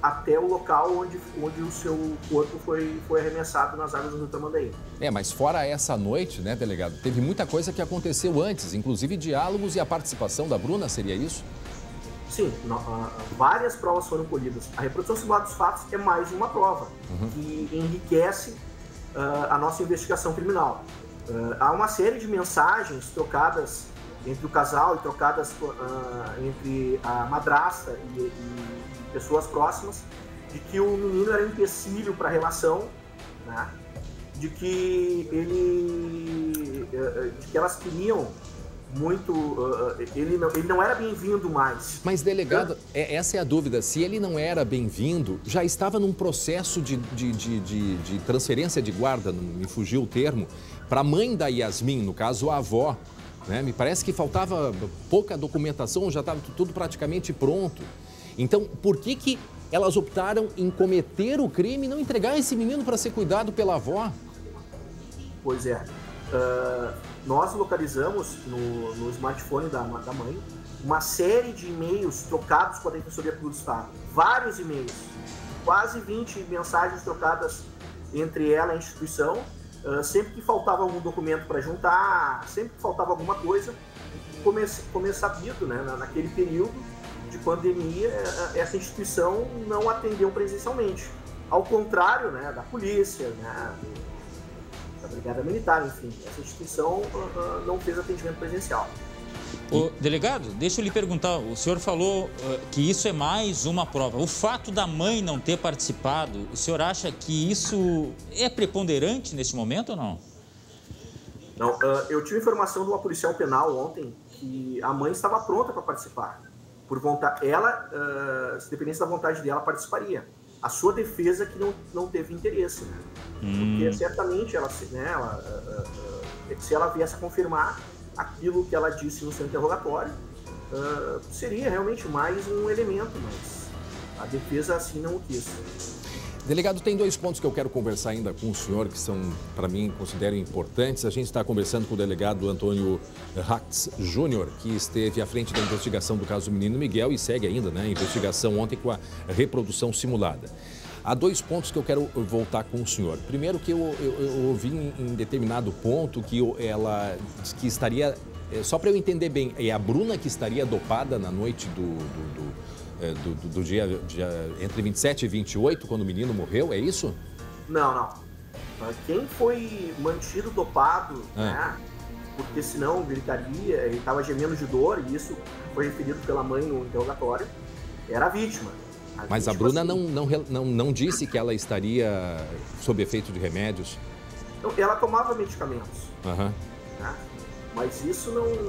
até o local onde o seu corpo foi arremessado nas águas do Rio Tramandaí. Mas fora essa noite, né, delegado, teve muita coisa que aconteceu antes, inclusive diálogos e a participação da Bruna, seria isso? Sim, várias provas foram colhidas. A reprodução simulada dos fatos é mais uma prova que enriquece a nossa investigação criminal. Há uma série de mensagens trocadas entre o casal e trocadas entre a madrasta e pessoas próximas, de que o menino era empecilho para a relação, né? de que elas queriam muito, ele não era bem-vindo mais. Mas, delegado, essa é a dúvida, se ele não era bem-vindo, já estava num processo de transferência de guarda, me fugiu o termo, para a mãe da Yasmin, no caso a avó, né? Me parece que faltava pouca documentação, já estava tudo praticamente pronto. Então, por que elas optaram em cometer o crime e não entregar esse menino para ser cuidado pela avó? Pois é. Nós localizamos no smartphone da mãe uma série de e-mails trocados com a Defensoria Pública do Estado. Vários e-mails. Quase 20 mensagens trocadas entre ela e a instituição. Sempre que faltava algum documento para juntar, sempre que faltava alguma coisa, como é sabido, né, naquele período de pandemia, essa instituição não atendeu presencialmente. Ao contrário, né, da polícia, né, da Brigada Militar, enfim, essa instituição não fez atendimento presencial. Ô, delegado, deixa eu lhe perguntar, o senhor falou que isso é mais uma prova. O fato da mãe não ter participado, o senhor acha que isso é preponderante nesse momento ou não? Não, eu tive informação de uma policial penal ontem que a mãe estava pronta para participar. Por vontade, ela, se dependesse da vontade dela, participaria. A sua defesa que não teve interesse, né? Porque certamente se ela viesse a confirmar aquilo que ela disse no seu interrogatório, seria realmente mais um elemento, mas a defesa assim não o quis. Delegado, tem dois pontos que eu quero conversar ainda com o senhor, que são, para mim, considero importantes. A gente está conversando com o delegado Antônio Hatz Júnior, que esteve à frente da investigação do caso do menino Miguel e segue ainda, né, a investigação ontem com a reprodução simulada. Há dois pontos que eu quero voltar com o senhor. Primeiro, que eu ouvi em determinado ponto que ela disse que estaria, só para eu entender bem, é a Bruna que estaria dopada na noite do dia entre 27 e 28, quando o menino morreu, é isso? Não. Quem foi mantido dopado, né, porque senão gritaria, ele estava gemendo de dor, e isso foi referido pela mãe no interrogatório, era a vítima. Mas a Bruna não disse que ela estaria sob efeito de remédios? Não, ela tomava medicamentos. Né? Mas isso não de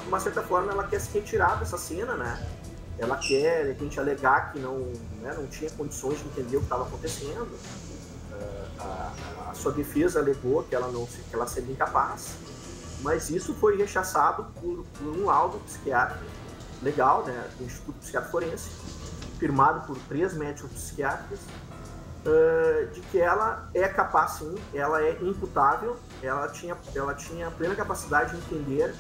uma certa forma, ela quer se retirar dessa cena, né? Ela quer, de repente, alegar que não tinha condições de entender o que estava acontecendo. A sua defesa alegou que ela seria incapaz, mas isso foi rechaçado por um laudo psiquiátrico legal, né, do Instituto Psiquiátrico Forense, firmado por 3 médicos psiquiatras, de que ela é capaz, sim, ela é imputável, ela tinha plena capacidade de entender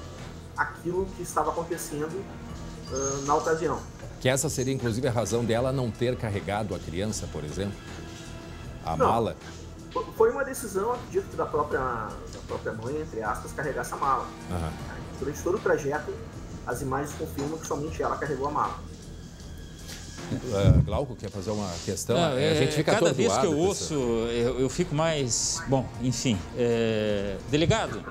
aquilo que estava acontecendo na ocasião. Que essa seria, inclusive, a razão dela não ter carregado a criança, por exemplo? Mala? Foi uma decisão, acredito, da própria mãe, entre aspas, carregar essa mala. Durante todo o trajeto, as imagens confirmam que somente ela carregou a mala. Glauco, quer fazer uma questão? Não, a gente fica cada vez que eu atordoado, ouço, eu fico mais... Bom, enfim. Delegado,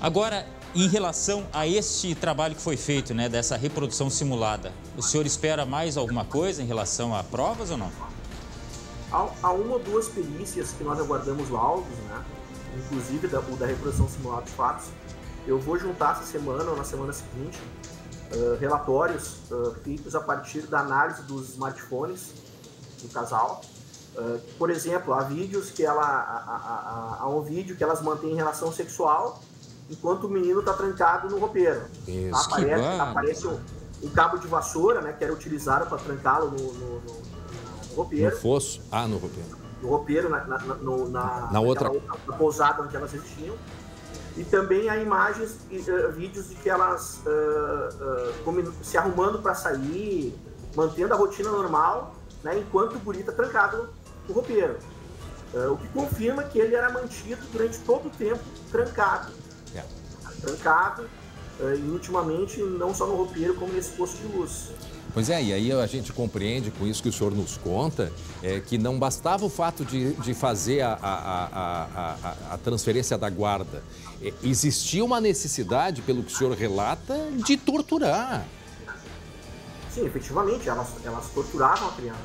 agora, em relação a este trabalho que foi feito, né, dessa reprodução simulada, o senhor espera mais alguma coisa em relação a provas ou não? Há uma ou duas perícias que nós aguardamos laudos, né? Inclusive o da reprodução simulada de fatos. Eu vou juntar essa semana ou na semana seguinte relatórios feitos a partir da análise dos smartphones do casal. Por exemplo, há vídeos que há um vídeo que elas mantêm relação sexual enquanto o menino está trancado no roupeiro. Isso, aparece um cabo de vassoura, né, que era utilizado para trancá-lo no roupeiro. No fosso? Ah, no roupeiro. No roupeiro, na outra pousada onde elas existiam. E também há imagens e vídeos de que elas se arrumando para sair, mantendo a rotina normal, né, enquanto o guri está trancado no roupeiro. O que confirma que ele era mantido durante todo o tempo trancado. Trancado, e ultimamente não só no roupeiro, como nesse posto de luz. Pois é, e aí a gente compreende com isso que o senhor nos conta, que não bastava o fato de fazer a transferência da guarda. Existia uma necessidade, pelo que o senhor relata, de torturar. Sim, efetivamente, elas torturavam a criança.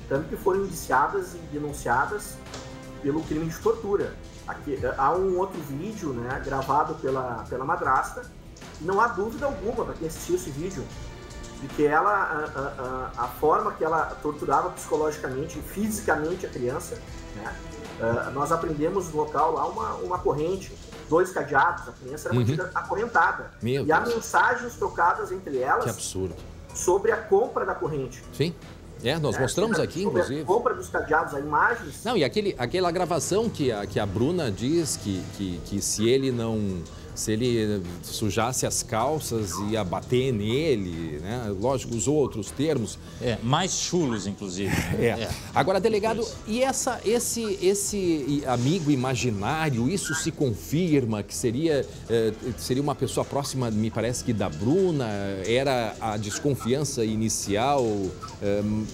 Tanto que foram indiciadas e denunciadas pelo crime de tortura. Aqui, há um outro vídeo, né, gravado pela madrasta, e não há dúvida alguma, para quem assistiu esse vídeo, de que a forma que ela torturava psicologicamente e fisicamente a criança, né, nós aprendemos no local lá uma corrente, 2 cadeados, a criança era mantida acorrentada. E há mensagens trocadas entre elas. Que absurdo. Sobre a compra da corrente. Sim. Nós mostramos aqui, inclusive. A compra dos cadeados, a imagens. Não, e aquela gravação que a Bruna diz que se ele sujasse as calças, ia bater nele, né? Lógico, usou outros termos. Mais chulos, inclusive. Agora, delegado, e esse amigo imaginário, isso se confirma que seria uma pessoa próxima, me parece que da Bruna, era a desconfiança inicial,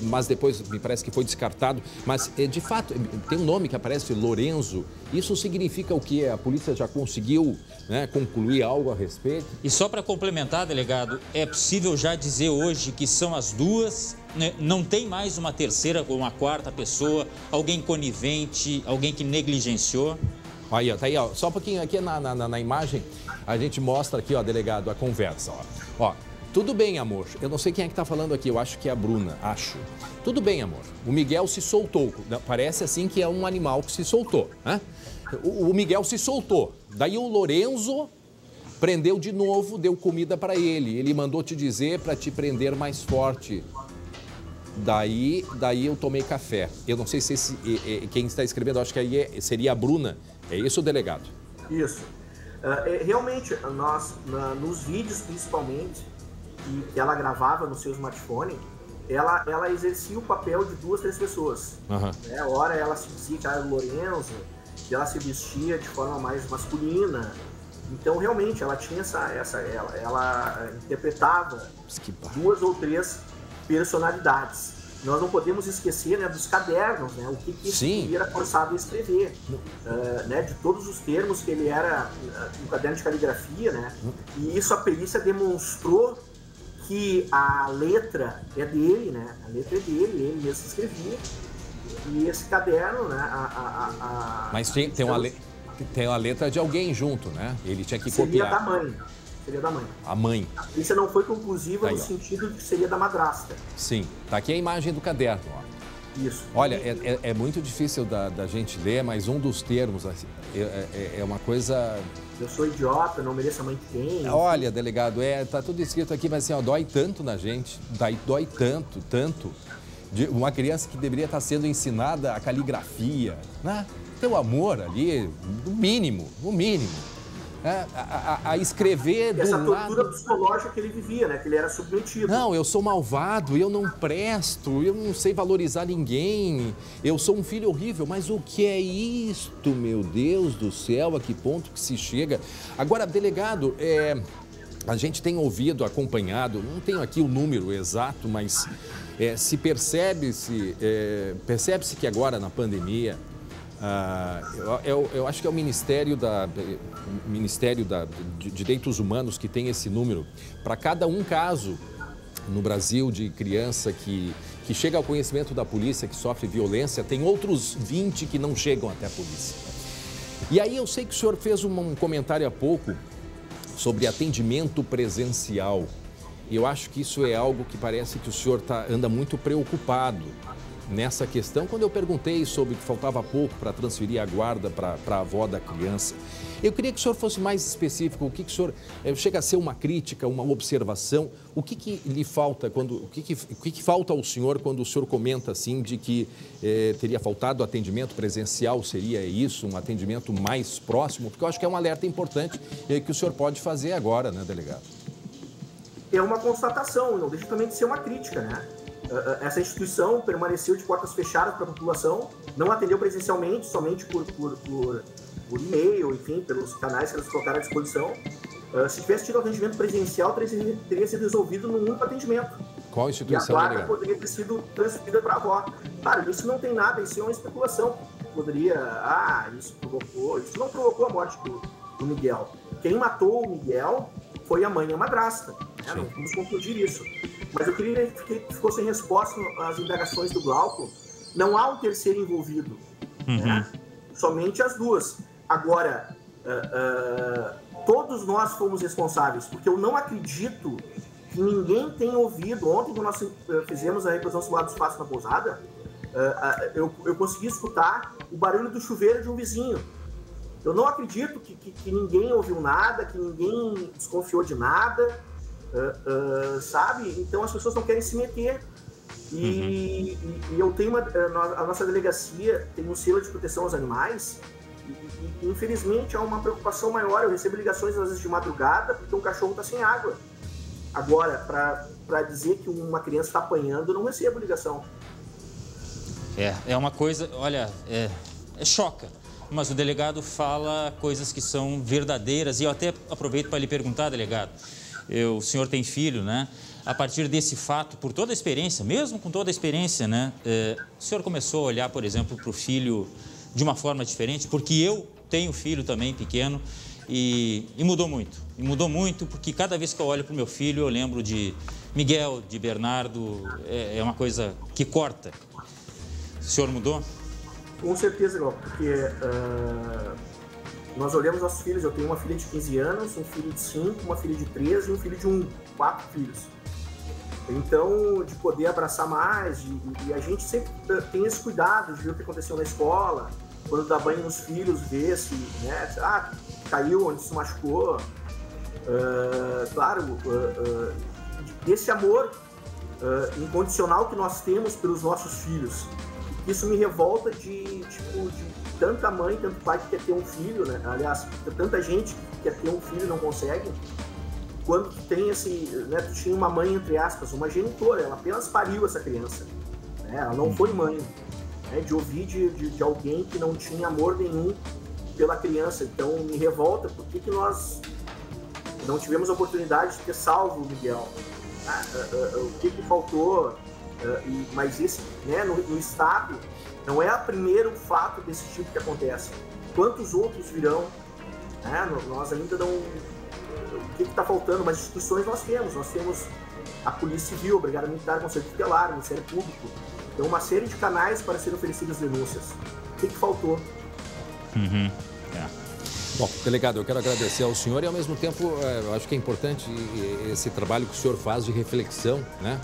mas depois me parece que foi descartado. Mas, de fato, tem um nome que aparece, Lorenzo. Isso significa o quê? A polícia já conseguiu, né, concluir algo a respeito? E só para complementar, delegado, é possível já dizer hoje que são as duas, né? Não tem mais uma terceira ou uma quarta pessoa, alguém conivente, alguém que negligenciou? Aí, tá aí, ó, só um pouquinho aqui na imagem, a gente mostra aqui, ó, delegado, a conversa, ó. Tudo bem, amor. Eu não sei quem é que tá falando aqui, eu acho que é a Bruna, acho. Tudo bem, amor. O Miguel se soltou. Parece assim que é um animal que se soltou, né? O Miguel se soltou. Daí o Lorenzo prendeu de novo, deu comida para ele. Ele mandou te dizer para te prender mais forte. Daí eu tomei café. Eu não sei se quem está escrevendo, acho que aí seria a Bruna. É isso, delegado? Isso. Realmente, nós, nos vídeos principalmente, que ela gravava no seu smartphone, ela exercia o papel de 2, 3 pessoas. Né? Ora ela se dizia que era o Lorenzo, que ela se vestia de forma mais masculina. Então, realmente, ela tinha ela interpretava 2 ou 3 personalidades. Nós não podemos esquecer, né, dos cadernos, né, o que ele era forçado a escrever, né, de todos os termos que ele era um caderno de caligrafia, né, e isso a perícia demonstrou que a letra é dele, né, a letra é dele, ele mesmo escrevia, e esse caderno, né, Mas tem uma letra de alguém junto, né, ele tinha que seria copiar. Seria da mãe. A mãe. A polícia não foi conclusiva aí, no sentido de que seria da madrasta. Sim, tá aqui a imagem do caderno, ó. Isso. Olha, é muito difícil da gente ler, mas um dos termos é uma coisa... Eu sou idiota, não mereço a mãe que tem. Olha, delegado, tá tudo escrito aqui, mas assim, ó, dói tanto na gente, dói tanto. De uma criança que deveria estar sendo ensinada a caligrafia, né? Ter o amor ali, no mínimo. A escrever do essa tortura lado... psicológica que ele vivia, né? Que ele era submetido. Não, eu sou malvado, eu não presto, eu não sei valorizar ninguém, eu sou um filho horrível, mas o que é isto, meu Deus do céu, a que ponto que se chega? Agora, delegado, a gente tem ouvido, acompanhado, não tenho aqui o número exato, mas percebe-se que agora na pandemia, eu acho que é o Ministério de Direitos Humanos que tem esse número. Para cada um caso no Brasil de criança que chega ao conhecimento da polícia, que sofre violência, tem outros 20 que não chegam até a polícia. E aí eu sei que o senhor fez um comentário há pouco sobre atendimento presencial. Eu acho que isso é algo que parece que o senhor anda muito preocupado nessa questão. Quando eu perguntei sobre que faltava pouco para transferir a guarda para a avó da criança, eu queria que o senhor fosse mais específico. O que o senhor chega a ser uma crítica, uma observação? O que lhe falta o que falta ao senhor quando o senhor comenta assim de que teria faltado atendimento presencial? Seria isso, um atendimento mais próximo? Porque eu acho que é um alerta importante que o senhor pode fazer agora, né, delegado? É uma constatação, não deixa também de ser uma crítica, né? Essa instituição permaneceu de portas fechadas para a população, não atendeu presencialmente, somente por e-mail, enfim, pelos canais que eles colocaram à disposição. Se tivesse tido atendimento presencial, teria sido resolvido num único atendimento. Qual instituição? E a guarda poderia ter sido transferida para a avó. Claro, isso não tem nada, isso é uma especulação. Poderia, isso não provocou a morte do Miguel. Quem matou o Miguel foi a mãe e a madrasta. Né? Não vamos concluir isso. Mas eu queria que ficou sem resposta às indagações do Glauco. Não há um terceiro envolvido. Né? Somente as duas. Agora, todos nós fomos responsáveis, porque eu não acredito que ninguém tenha ouvido. Ontem, quando nós fizemos a reclusão simulada do espaço na pousada, eu consegui escutar o barulho do chuveiro de um vizinho. Eu não acredito que ninguém ouviu nada, que ninguém desconfiou de nada, sabe? Então as pessoas não querem se meter. E eu tenho a nossa delegacia tem um selo de proteção aos animais e infelizmente há uma preocupação maior. Eu recebo ligações às vezes de madrugada porque um cachorro está sem água. Agora, para dizer que uma criança está apanhando, eu não recebo ligação. É uma coisa, olha, choca. Mas o delegado fala coisas que são verdadeiras. E eu até aproveito para lhe perguntar, delegado, o senhor tem filho, né? A partir desse fato, por toda a experiência, mesmo com toda a experiência, né? O senhor começou a olhar, por exemplo, para o filho de uma forma diferente? Porque eu tenho filho também pequeno e mudou muito. E mudou muito porque cada vez que eu olho para o meu filho, eu lembro de Miguel, de Bernardo. É uma coisa que corta. O senhor mudou? Com certeza, Glauco, porque nós olhamos nossos filhos. Eu tenho uma filha de 15 anos, um filho de 5, uma filha de 13 e um filho de 1, 4 filhos. Então, de poder abraçar mais, e a gente sempre tem esse cuidado de ver o que aconteceu na escola, quando dá banho nos filhos, ver se, né, caiu, onde se machucou. Claro, esse amor incondicional que nós temos pelos nossos filhos. Isso me revolta de tanta mãe, tanto pai que quer ter um filho, né? Aliás, tanta gente que quer ter um filho e não consegue. Quando tu tem tu tinha uma mãe, entre aspas, uma genitora, ela apenas pariu essa criança, né? Ela não foi mãe, né? De ouvir de alguém que não tinha amor nenhum pela criança. Então me revolta porque nós não tivemos a oportunidade de ter salvo o Miguel. O que faltou? Mas esse, né, no Estado, não é o primeiro fato desse tipo que acontece. Quantos outros virão? Né? Nós ainda não... O que está faltando? Mas instituições nós temos a Polícia Civil, a Brigada Militar, o Conselho Tutelar, o Ministério Público. Tem uma série de canais para serem oferecidas denúncias. O que faltou? Bom, delegado, eu quero agradecer ao senhor e, ao mesmo tempo, eu acho que é importante esse trabalho que o senhor faz de reflexão, né?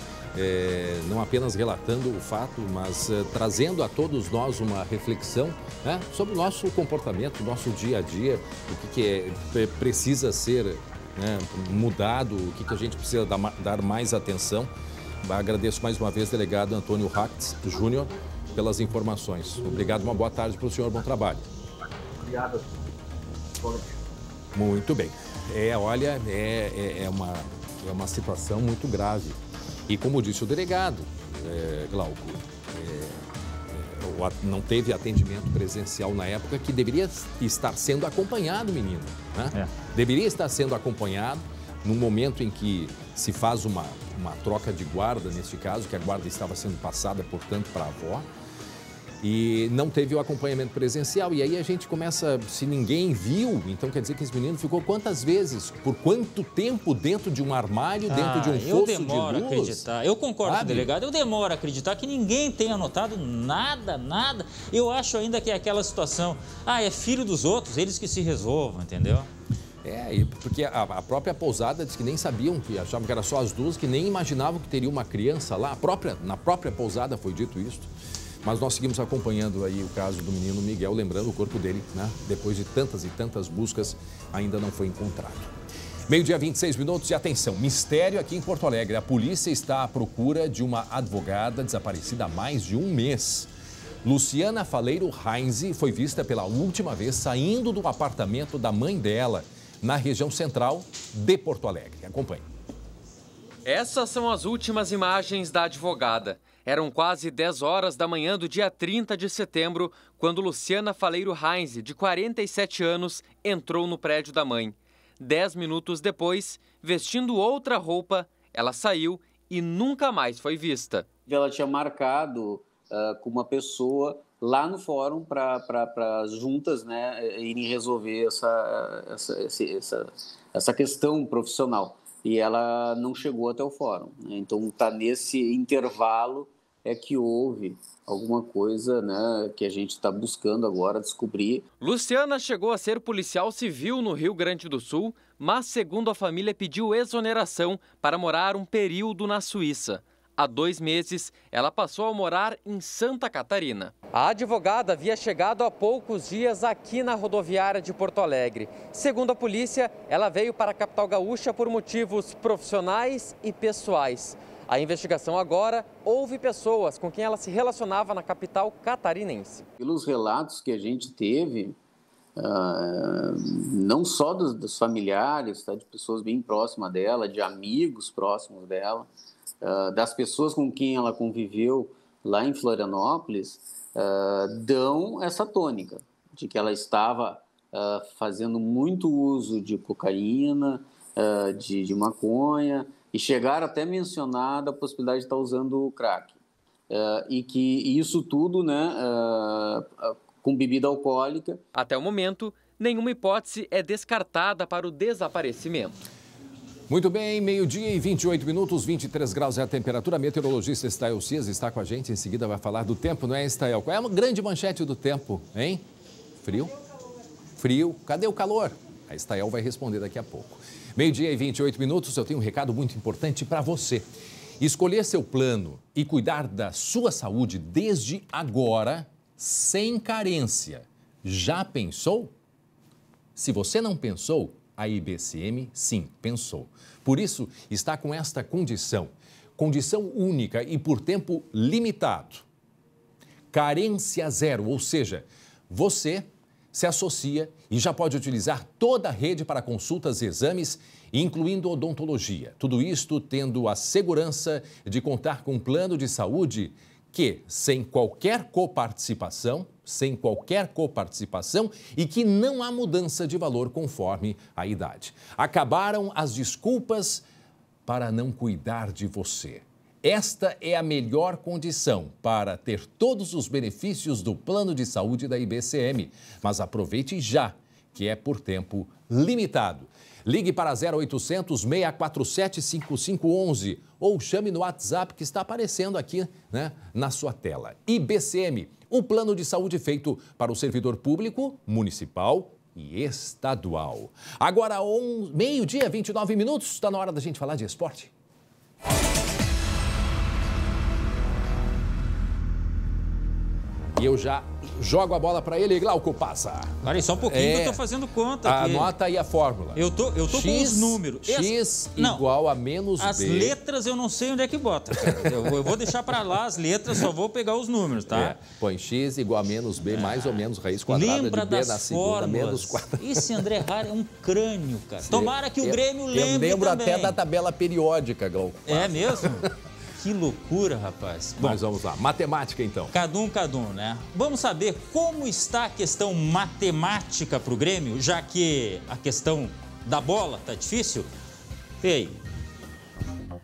Não apenas relatando o fato, mas trazendo a todos nós uma reflexão, né, sobre o nosso comportamento, o nosso dia a dia, o que precisa ser, né, mudado, o que a gente precisa dar mais atenção. Agradeço mais uma vez, delegado Antônio Hacht Júnior, pelas informações. Obrigado, uma boa tarde para o senhor, bom trabalho. Obrigado. Muito bem. Olha, é uma situação muito grave. E como disse o delegado, Glauco, não teve atendimento presencial na época, que deveria estar sendo acompanhado, menino. Né? Deveria estar sendo acompanhado. no momento em que se faz uma troca de guarda, neste caso, que a guarda estava sendo passada, portanto, para a avó, e não teve o acompanhamento presencial. E aí a gente começa, se ninguém viu, então quer dizer que esse menino ficou quantas vezes, por quanto tempo dentro de um armário, dentro de um fosso de luz? Eu demoro a acreditar. Eu concordo com o delegado, eu demoro a acreditar que ninguém tenha notado nada. Eu acho ainda que é aquela situação, é filho dos outros, eles que se resolvam, entendeu? Porque a própria pousada disse que nem sabiam, que achavam que era só as duas, que nem imaginavam que teria uma criança lá. Na própria pousada foi dito isso. Mas nós seguimos acompanhando aí o caso do menino Miguel, lembrando o corpo dele, né? Depois de tantas e tantas buscas, ainda não foi encontrado. Meio-dia, 26 minutos, e atenção, mistério aqui em Porto Alegre. A polícia está à procura de uma advogada desaparecida há mais de um mês. Luciana Faleiro Heinze foi vista pela última vez saindo do apartamento da mãe dela, na região central de Porto Alegre. Acompanhe. Essas são as últimas imagens da advogada. Eram quase 10 horas da manhã do dia 30 de setembro, quando Luciana Faleiro Heinze, de 47 anos, entrou no prédio da mãe. 10 minutos depois, vestindo outra roupa, ela saiu e nunca mais foi vista. Ela tinha marcado com uma pessoa lá no fórum para juntas, né, irem resolver essa questão profissional. E ela não chegou até o fórum. Então, está nesse intervalo que houve alguma coisa, né, que a gente está buscando agora descobrir. Luciana chegou a ser policial civil no Rio Grande do Sul, mas, segundo a família, pediu exoneração para morar um período na Suíça. Há 2 meses, ela passou a morar em Santa Catarina. A advogada havia chegado há poucos dias aqui na rodoviária de Porto Alegre. Segundo a polícia, ela veio para a capital gaúcha por motivos profissionais e pessoais. A investigação agora houve pessoas com quem ela se relacionava na capital catarinense. Pelos relatos que a gente teve, não só dos familiares, de pessoas bem próximas dela, de amigos próximos dela, das pessoas com quem ela conviveu lá em Florianópolis, dão essa tônica de que ela estava fazendo muito uso de cocaína, de maconha, e chegaram até a mencionar a possibilidade de estar usando crack. E que isso tudo, né, com bebida alcoólica. Até o momento, nenhuma hipótese é descartada para o desaparecimento. Muito bem, meio-dia e 28 minutos, 23 graus é a temperatura. A meteorologista Estael Cias está com a gente, em seguida vai falar do tempo, não é, Estael? Qual é a grande manchete do tempo, hein? Frio? Frio. Cadê o calor? A Estael vai responder daqui a pouco. Meio-dia e 28 minutos, eu tenho um recado muito importante para você. Escolher seu plano e cuidar da sua saúde desde agora, sem carência. Já pensou? Se você não pensou, a IBCM, sim, pensou. Por isso, está com esta condição única e por tempo limitado. Carência zero, ou seja, você se associa e já pode utilizar toda a rede para consultas e exames, incluindo odontologia. Tudo isto tendo a segurança de contar com um plano de saúde que, sem qualquer coparticipação e que não há mudança de valor conforme a idade. Acabaram as desculpas para não cuidar de você. Esta é a melhor condição para ter todos os benefícios do plano de saúde da IBCM. Mas aproveite já, que é por tempo limitado. Ligue para 0800 647 5511 ou chame no WhatsApp que está aparecendo aqui, né, na sua tela. IBCM, o plano de saúde feito para o servidor público, municipal e estadual. Agora, meio-dia, 29 minutos, está na hora da gente falar de esporte. E eu já jogo a bola para ele, Glauco, passa. Olha, só um pouquinho que eu tô fazendo conta aqui. Anota aí a fórmula. Eu tô com os números. X igual a menos as B. As letras eu não sei onde é que bota, cara. Eu vou deixar para lá as letras, só vou pegar os números, tá? Põe X igual a menos B, mais ou menos raiz quadrada Lembra de B das na segunda, fórmulas. menos 4. Esse André Rara é um crânio, cara. Tomara que o Grêmio lembre Eu lembro também. até da tabela periódica, Glauco. É mesmo? Que loucura, rapaz. Bom, mas vamos lá. Matemática, então. Cadum, né? Vamos saber como está a questão matemática para o Grêmio, já que a questão da bola tá difícil. E aí?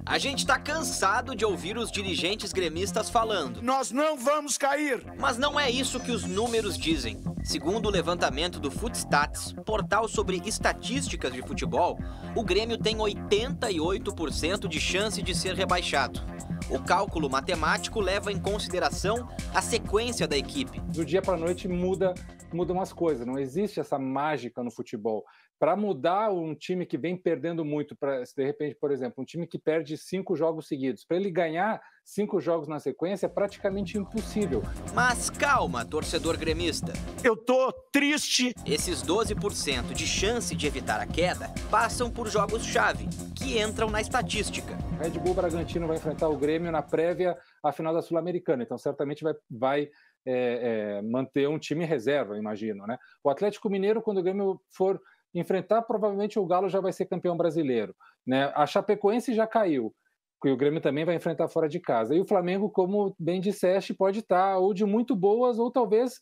A gente tá cansado de ouvir os dirigentes gremistas falando. Nós não vamos cair! Mas não é isso que os números dizem. Segundo o levantamento do Footstats, portal sobre estatísticas de futebol, o Grêmio tem 88% de chance de ser rebaixado. O cálculo matemático leva em consideração a sequência da equipe. Do dia para a noite mudam as coisas, não existe essa mágica no futebol. Para mudar um time que vem perdendo muito, de repente, por exemplo, um time que perde 5 jogos seguidos, para ele ganhar 5 jogos na sequência é praticamente impossível. Mas calma, torcedor gremista. Eu tô triste. Esses 12% de chance de evitar a queda passam por jogos-chave, que entram na estatística. Red Bull Bragantino vai enfrentar o Grêmio na prévia à final da Sul-Americana, então certamente vai manter um time reserva, imagino, né? O Atlético Mineiro, quando o Grêmio for enfrentar, provavelmente o Galo já vai ser campeão brasileiro, né? A Chapecoense já caiu, que o Grêmio também vai enfrentar fora de casa. E o Flamengo, como bem disseste, pode estar ou de muito boas ou talvez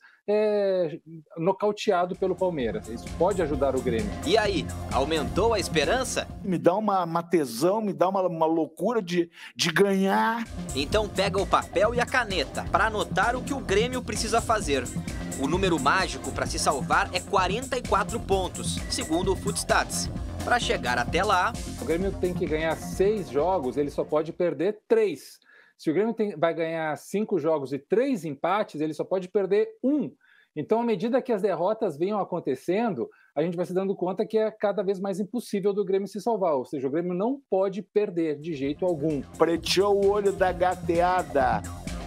nocauteado pelo Palmeiras. Isso pode ajudar o Grêmio. E aí, aumentou a esperança? Me dá uma tesão, me dá uma loucura de ganhar. Então pega o papel e a caneta para anotar o que o Grêmio precisa fazer. O número mágico para se salvar é 44 pontos, segundo o Footstats. Para chegar até lá... O Grêmio tem que ganhar 6 jogos, ele só pode perder 3. Se o Grêmio vai ganhar 5 jogos e 3 empates, ele só pode perder 1. Então, à medida que as derrotas venham acontecendo, a gente vai se dando conta que é cada vez mais impossível do Grêmio se salvar. Ou seja, o Grêmio não pode perder de jeito algum. Preteou o olho da gateada.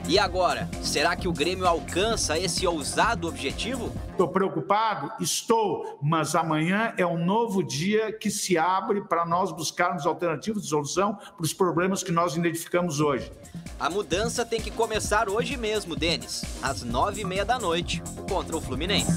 E agora, será que o Grêmio alcança esse ousado objetivo? Estou preocupado? Estou, mas amanhã é um novo dia que se abre para nós buscarmos alternativas de solução para os problemas que nós identificamos hoje. A mudança tem que começar hoje mesmo, Denis, às 9h30 da noite, contra o Fluminense.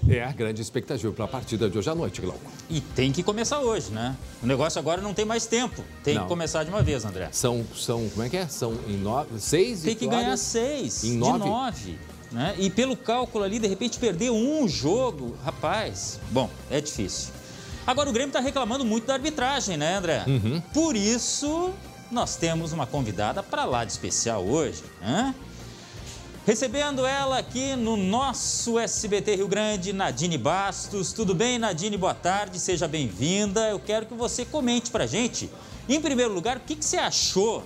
É a grande expectativa para a partida de hoje à noite, Glauco. E tem que começar hoje, né? O negócio agora não tem mais tempo. Tem que começar de uma vez, André. São como é que é? São em 6 Tem que ganhar 6 em 9. Né? E pelo cálculo ali, de repente, perder um jogo, rapaz, bom, é difícil. Agora, o Grêmio está reclamando muito da arbitragem, né, André? Uhum. Por isso, nós temos uma convidada para lá de especial hoje, né? Recebendo ela aqui no nosso SBT Rio Grande, Nadine Bastos. Tudo bem, Nadine? Boa tarde, seja bem-vinda. Eu quero que você comente pra gente, em primeiro lugar, o que você achou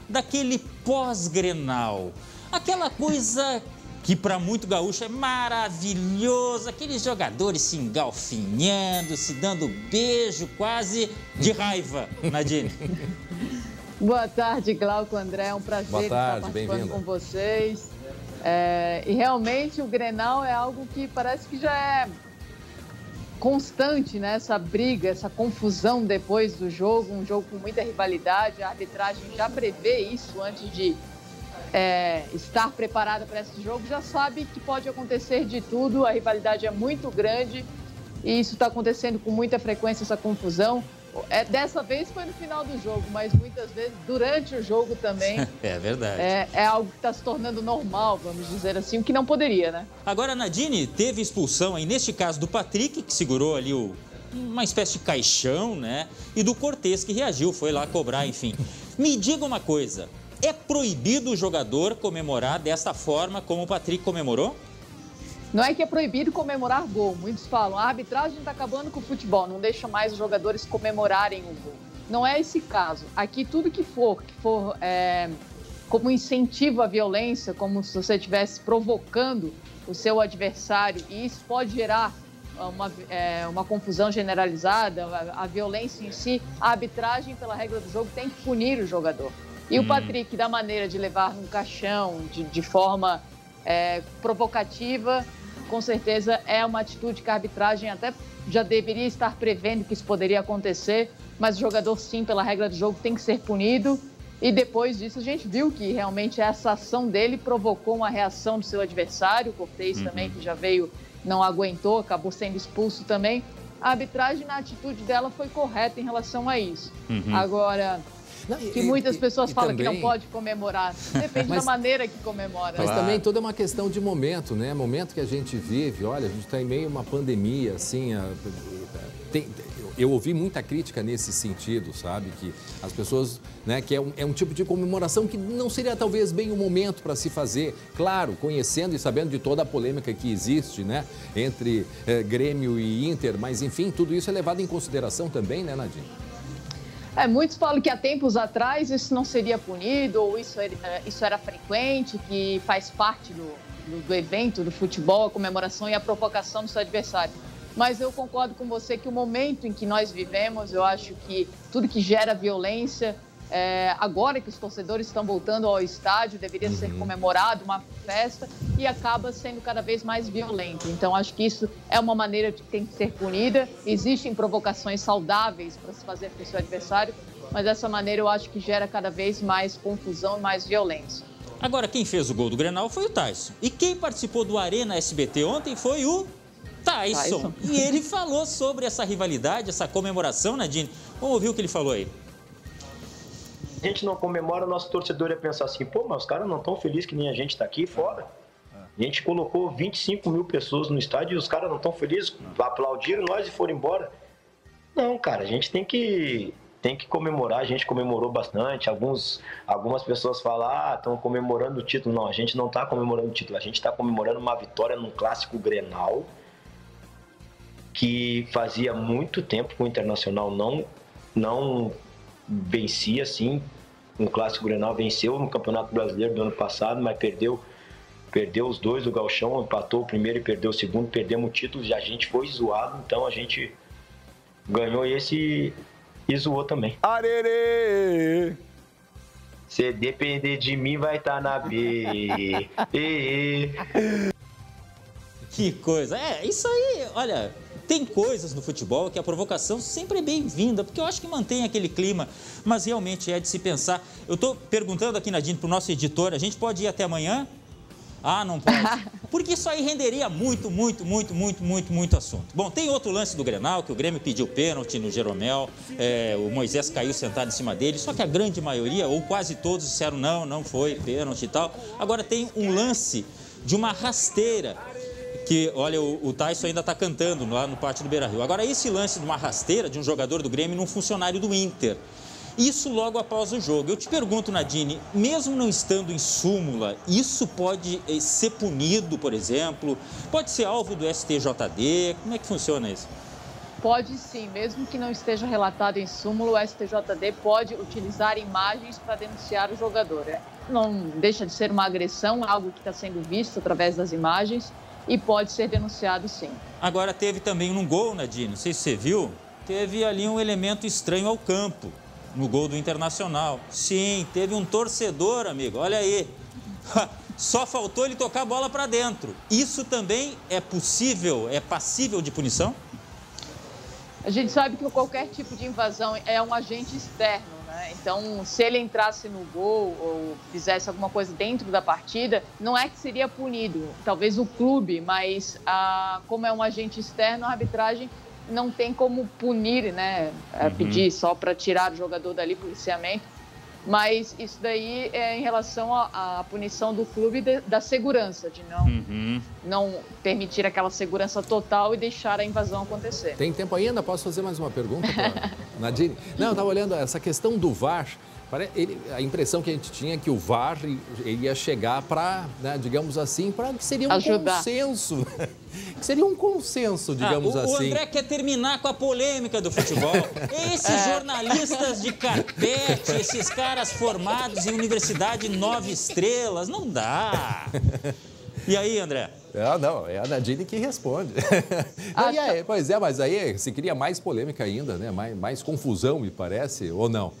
daquele pós-Grenal? Aquela coisa que para muito gaúcho é maravilhoso, aqueles jogadores se engalfinhando, se dando beijo quase de raiva, Nadine. Boa tarde, Glauco, André, é um prazer estar participando com vocês. E realmente o Grenal é algo que parece que já é constante, né? Essa briga, essa confusão depois do jogo, um jogo com muita rivalidade. A arbitragem já prevê isso antes de estar preparada para esse jogo, já sabe que pode acontecer de tudo, a rivalidade é muito grande e isso está acontecendo com muita frequência, essa confusão. Dessa vez foi no final do jogo, mas muitas vezes durante o jogo também. É verdade. É algo que está se tornando normal, vamos dizer assim, o que não poderia, né? Agora, Nadine, teve expulsão aí, neste caso do Patrick, que segurou ali uma espécie de caixão, né? E do Cortez, que reagiu, foi lá cobrar, enfim. Me diga uma coisa, é proibido o jogador comemorar desta forma como o Patrick comemorou? Não é que é proibido comemorar gol. Muitos falam, a arbitragem está acabando com o futebol, não deixa mais os jogadores comemorarem o gol. Não é esse caso. Aqui tudo que for como incentivo à violência, como se você estivesse provocando o seu adversário, e isso pode gerar uma confusão generalizada, a violência em si, a arbitragem, pela regra do jogo, tem que punir o jogador. E o Patrick, da maneira de levar num caixão, de forma provocativa, com certeza é uma atitude que a arbitragem até já deveria estar prevendo que isso poderia acontecer, mas o jogador, sim, pela regra do jogo, tem que ser punido. E depois disso a gente viu que realmente essa ação dele provocou uma reação do seu adversário, o Cortez também, que já veio, não aguentou, acabou sendo expulso também. A arbitragem, na atitude dela, foi correta em relação a isso. Agora, que muitas pessoas falam também... que não pode comemorar. Depende da maneira que comemora. Mas também toda é uma questão de momento, né? Momento que a gente vive, olha, a gente está em meio a uma pandemia, assim, eu ouvi muita crítica nesse sentido, sabe? Que as pessoas, né, que é um tipo de comemoração que não seria talvez bem o momento para se fazer. Claro, conhecendo e sabendo de toda a polêmica que existe, né, entre Grêmio e Inter, mas enfim, tudo isso é levado em consideração também, né, Nadine? Muitos falam que há tempos atrás isso não seria punido, ou isso era frequente, que faz parte do evento, do futebol, a comemoração e a provocação do seu adversário. Mas eu concordo com você que o momento em que nós vivemos, eu acho que tudo que gera violência, agora que os torcedores estão voltando ao estádio, deveria ser comemorado, uma festa, e acaba sendo cada vez mais violento. Então, acho que isso é uma maneira que tem que ser punida. Existem provocações saudáveis para se fazer com o seu adversário, mas dessa maneira eu acho que gera cada vez mais confusão e mais violência. Agora, quem fez o gol do Grenal foi o Tyson. E quem participou do Arena SBT ontem foi o Tyson. E ele falou sobre essa rivalidade, essa comemoração, Nadine. Vamos ouvir o que ele falou aí. A gente não comemora, o nosso torcedor ia pensar assim, pô, mas os caras não estão felizes que nem a gente está aqui fora. A gente colocou 25 mil pessoas no estádio e os caras não estão felizes, aplaudiram nós e foram embora. Não, cara, a gente tem que comemorar, a gente comemorou bastante. Algumas pessoas falam, estão comemorando o título. Não, a gente não está comemorando o título, a gente está comemorando uma vitória num clássico Grenal, que fazia muito tempo que o Internacional não vencia assim. Um clássico Grenal, venceu no Campeonato Brasileiro do ano passado, mas perdeu os dois do Gauchão, empatou o primeiro e perdeu o segundo, perdemos o título e a gente foi zoado, então a gente ganhou esse e zoou também. Arerê! Se depender de mim, vai estar na B. Que coisa. Isso aí, olha, tem coisas no futebol que a provocação sempre é bem-vinda, porque eu acho que mantém aquele clima, mas realmente é de se pensar. Eu estou perguntando aqui, Nadine, para o nosso editor, a gente pode ir até amanhã? Ah, não pode. Porque isso aí renderia muito assunto. Bom, tem outro lance do Grenal, que o Grêmio pediu pênalti no Jeromel, o Moisés caiu sentado em cima dele, só que a grande maioria, ou quase todos, disseram não foi pênalti e tal. Agora tem um lance de uma rasteira, que, olha, o Tyson ainda está cantando lá no pátio do Beira-Rio. Agora, esse lance de uma rasteira de um jogador do Grêmio num funcionário do Inter. Isso logo após o jogo. Eu te pergunto, Nadine, mesmo não estando em súmula, isso pode ser punido, por exemplo? Pode ser alvo do STJD? Como é que funciona isso? Pode sim, mesmo que não esteja relatado em súmula, o STJD pode utilizar imagens para denunciar o jogador. Não deixa de ser uma agressão, algo que está sendo visto através das imagens e pode ser denunciado sim. Agora teve também um gol, Nadine, não sei se você viu, teve ali um elemento estranho ao campo. No gol do Internacional. Sim, teve um torcedor, amigo, olha aí. Só faltou ele tocar a bola para dentro. Isso também é possível, é passível de punição? A gente sabe que qualquer tipo de invasão é um agente externo, né? Então, se ele entrasse no gol ou fizesse alguma coisa dentro da partida, não é que seria punido. Talvez o clube, mas como é um agente externo, a arbitragem não tem como punir, né? Pedir só para tirar o jogador dali, policiamento. Mas isso daí é em relação à punição do clube da segurança, de não permitir aquela segurança total e deixar a invasão acontecer. Tem tempo ainda? Posso fazer mais uma pergunta, Nadine? Não, eu estava olhando essa questão do VAR. A impressão que a gente tinha é que o VAR ia chegar para, né, digamos assim, para que seria um consenso. Que seria um consenso, digamos assim. O André quer terminar com a polêmica do futebol. Esses jornalistas de carpete, esses caras formados em universidade 9 estrelas, não dá. E aí, André? Não, é a Nadine que responde. Pois é, mas aí se cria mais polêmica ainda, né? Mais confusão, me parece, ou não?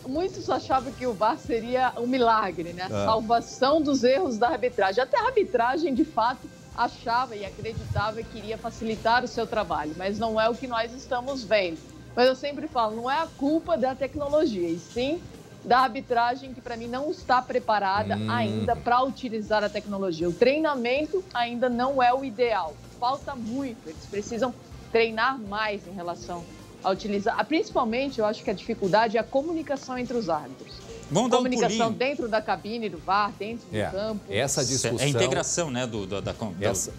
Muitos achavam que o VAR seria um milagre, né? A salvação dos erros da arbitragem. Até a arbitragem, de fato, achava e acreditava que iria facilitar o seu trabalho, mas não é o que nós estamos vendo. Mas eu sempre falo, não é a culpa da tecnologia, e sim da arbitragem, que para mim não está preparada ainda para utilizar a tecnologia. O treinamento ainda não é o ideal. Falta muito, eles precisam treinar mais em relação a utilizar. Principalmente, eu acho que a dificuldade é a comunicação entre os árbitros. Vamos dar comunicação dentro da cabine do VAR, dentro do campo. Essa discussão, a integração, né,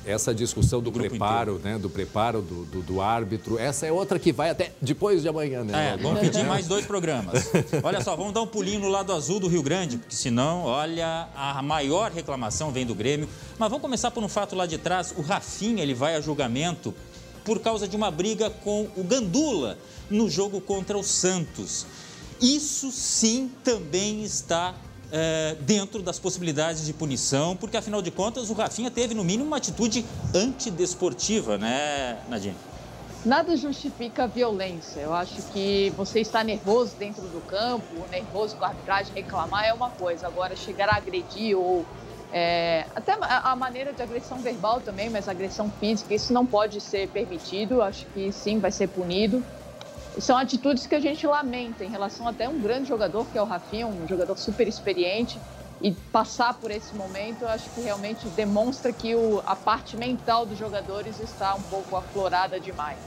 essa discussão do preparo, né, do preparo do árbitro, essa é outra que vai até depois de amanhã, né? Vamos pedir mais 2 programas. Olha só, vamos dar um pulinho no lado azul do Rio Grande, porque senão, olha, a maior reclamação vem do Grêmio. Mas vamos começar por um fato lá de trás. O Rafinha, ele vai a julgamento por causa de uma briga com o Gandula no jogo contra o Santos. Isso sim também está dentro das possibilidades de punição, porque afinal de contas o Rafinha teve no mínimo uma atitude antidesportiva, né, Nadine? Nada justifica a violência. Eu acho que você está nervoso dentro do campo, nervoso com a arbitragem, reclamar é uma coisa. Agora, chegar a agredir ou até a maneira de agressão verbal também, mas agressão física, isso não pode ser permitido. Acho que sim, vai ser punido. São atitudes que a gente lamenta em relação até a um grande jogador, que é o Rafinha, um jogador super experiente, e passar por esse momento, eu acho que realmente demonstra que a parte mental dos jogadores está um pouco aflorada demais.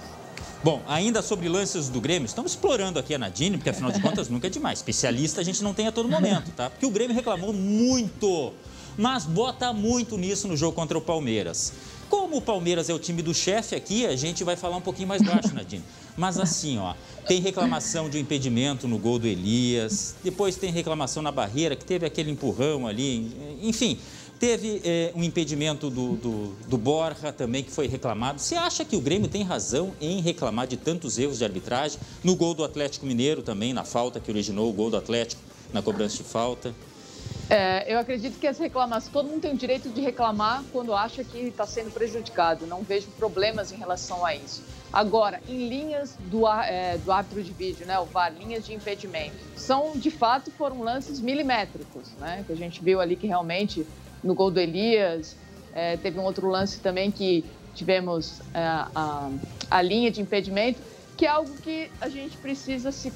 Bom, ainda sobre lances do Grêmio, estamos explorando aqui a Nadine, porque afinal de contas nunca é demais. Especialista a gente não tem a todo momento, tá? Porque o Grêmio reclamou muito, mas bota muito nisso no jogo contra o Palmeiras. Como o Palmeiras é o time do chefe aqui, a gente vai falar um pouquinho mais baixo, Nadine. Mas assim, ó, tem reclamação de um impedimento no gol do Elias, depois tem reclamação na barreira, que teve aquele empurrão ali, enfim, teve um impedimento do Borja também, que foi reclamado. Você acha que o Grêmio tem razão em reclamar de tantos erros de arbitragem? No gol do Atlético Mineiro também, na falta que originou o gol do Atlético, na cobrança de falta? Eu acredito que as reclamações, todo mundo tem o direito de reclamar quando acha que está sendo prejudicado. Não vejo problemas em relação a isso. Agora, em linhas do árbitro de vídeo, né, o VAR, linhas de impedimento, de fato, foram lances milimétricos, né, que a gente viu ali que realmente no gol do Elias, teve um outro lance também que tivemos a linha de impedimento, que é algo que a gente precisa se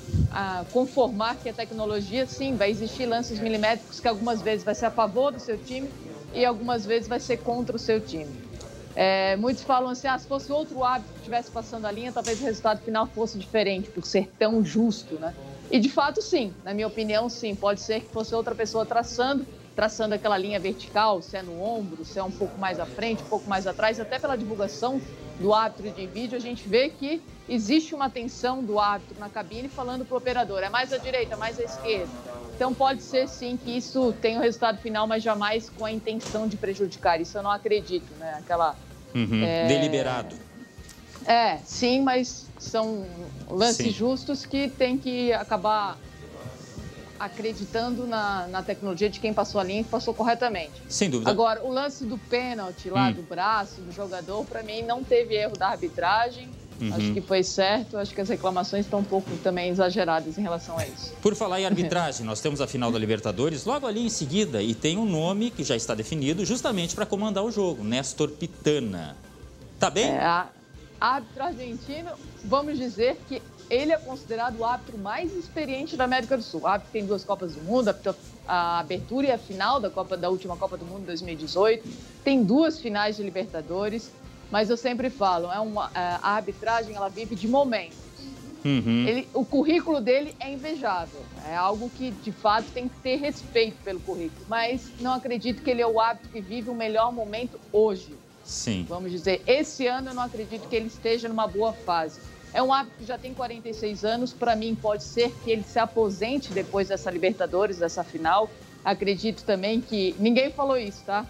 conformar que a tecnologia, sim, vai existir lances milimétricos que algumas vezes vai ser a favor do seu time e algumas vezes vai ser contra o seu time. Muitos falam assim, se fosse outro árbitro que estivesse passando a linha, talvez o resultado final fosse diferente, por ser tão justo, né? E de fato, sim, na minha opinião, sim, pode ser que fosse outra pessoa traçando aquela linha vertical, se é no ombro, se é um pouco mais à frente, um pouco mais atrás, até pela divulgação do árbitro de vídeo, a gente vê que existe uma atenção do árbitro na cabine falando para o operador, é mais à direita, mais à esquerda. Então pode ser sim que isso tenha o resultado final, mas jamais com a intenção de prejudicar. Isso eu não acredito, né? Aquela... Deliberado. Sim, mas são lances justos que tem que acabar acreditando na tecnologia de quem passou a linha e passou corretamente. Sem dúvida. Agora, o lance do pênalti lá, do braço do jogador, para mim não teve erro da arbitragem. Acho que foi certo. Acho que as reclamações estão um pouco também exageradas em relação a isso. Por falar em arbitragem, nós temos a final da Libertadores logo ali em seguida e tem um nome que já está definido justamente para comandar o jogo, Néstor Pitana. Tá bem? Árbitro argentino, vamos dizer que ele é considerado o árbitro mais experiente da América do Sul. O árbitro tem 2 Copas do Mundo, a abertura e a final da última Copa do Mundo 2018, tem 2 finais de Libertadores, mas eu sempre falo, a arbitragem ela vive de momentos. O currículo dele é invejável, é algo que de fato tem que ter respeito pelo currículo, mas não acredito que ele é o árbitro que vive o melhor momento hoje. Sim. Vamos dizer, esse ano eu não acredito que ele esteja numa boa fase. É um árbitro que já tem 46 anos, para mim pode ser que ele se aposente depois dessa Libertadores, dessa final. Acredito também que... Ninguém falou isso, tá?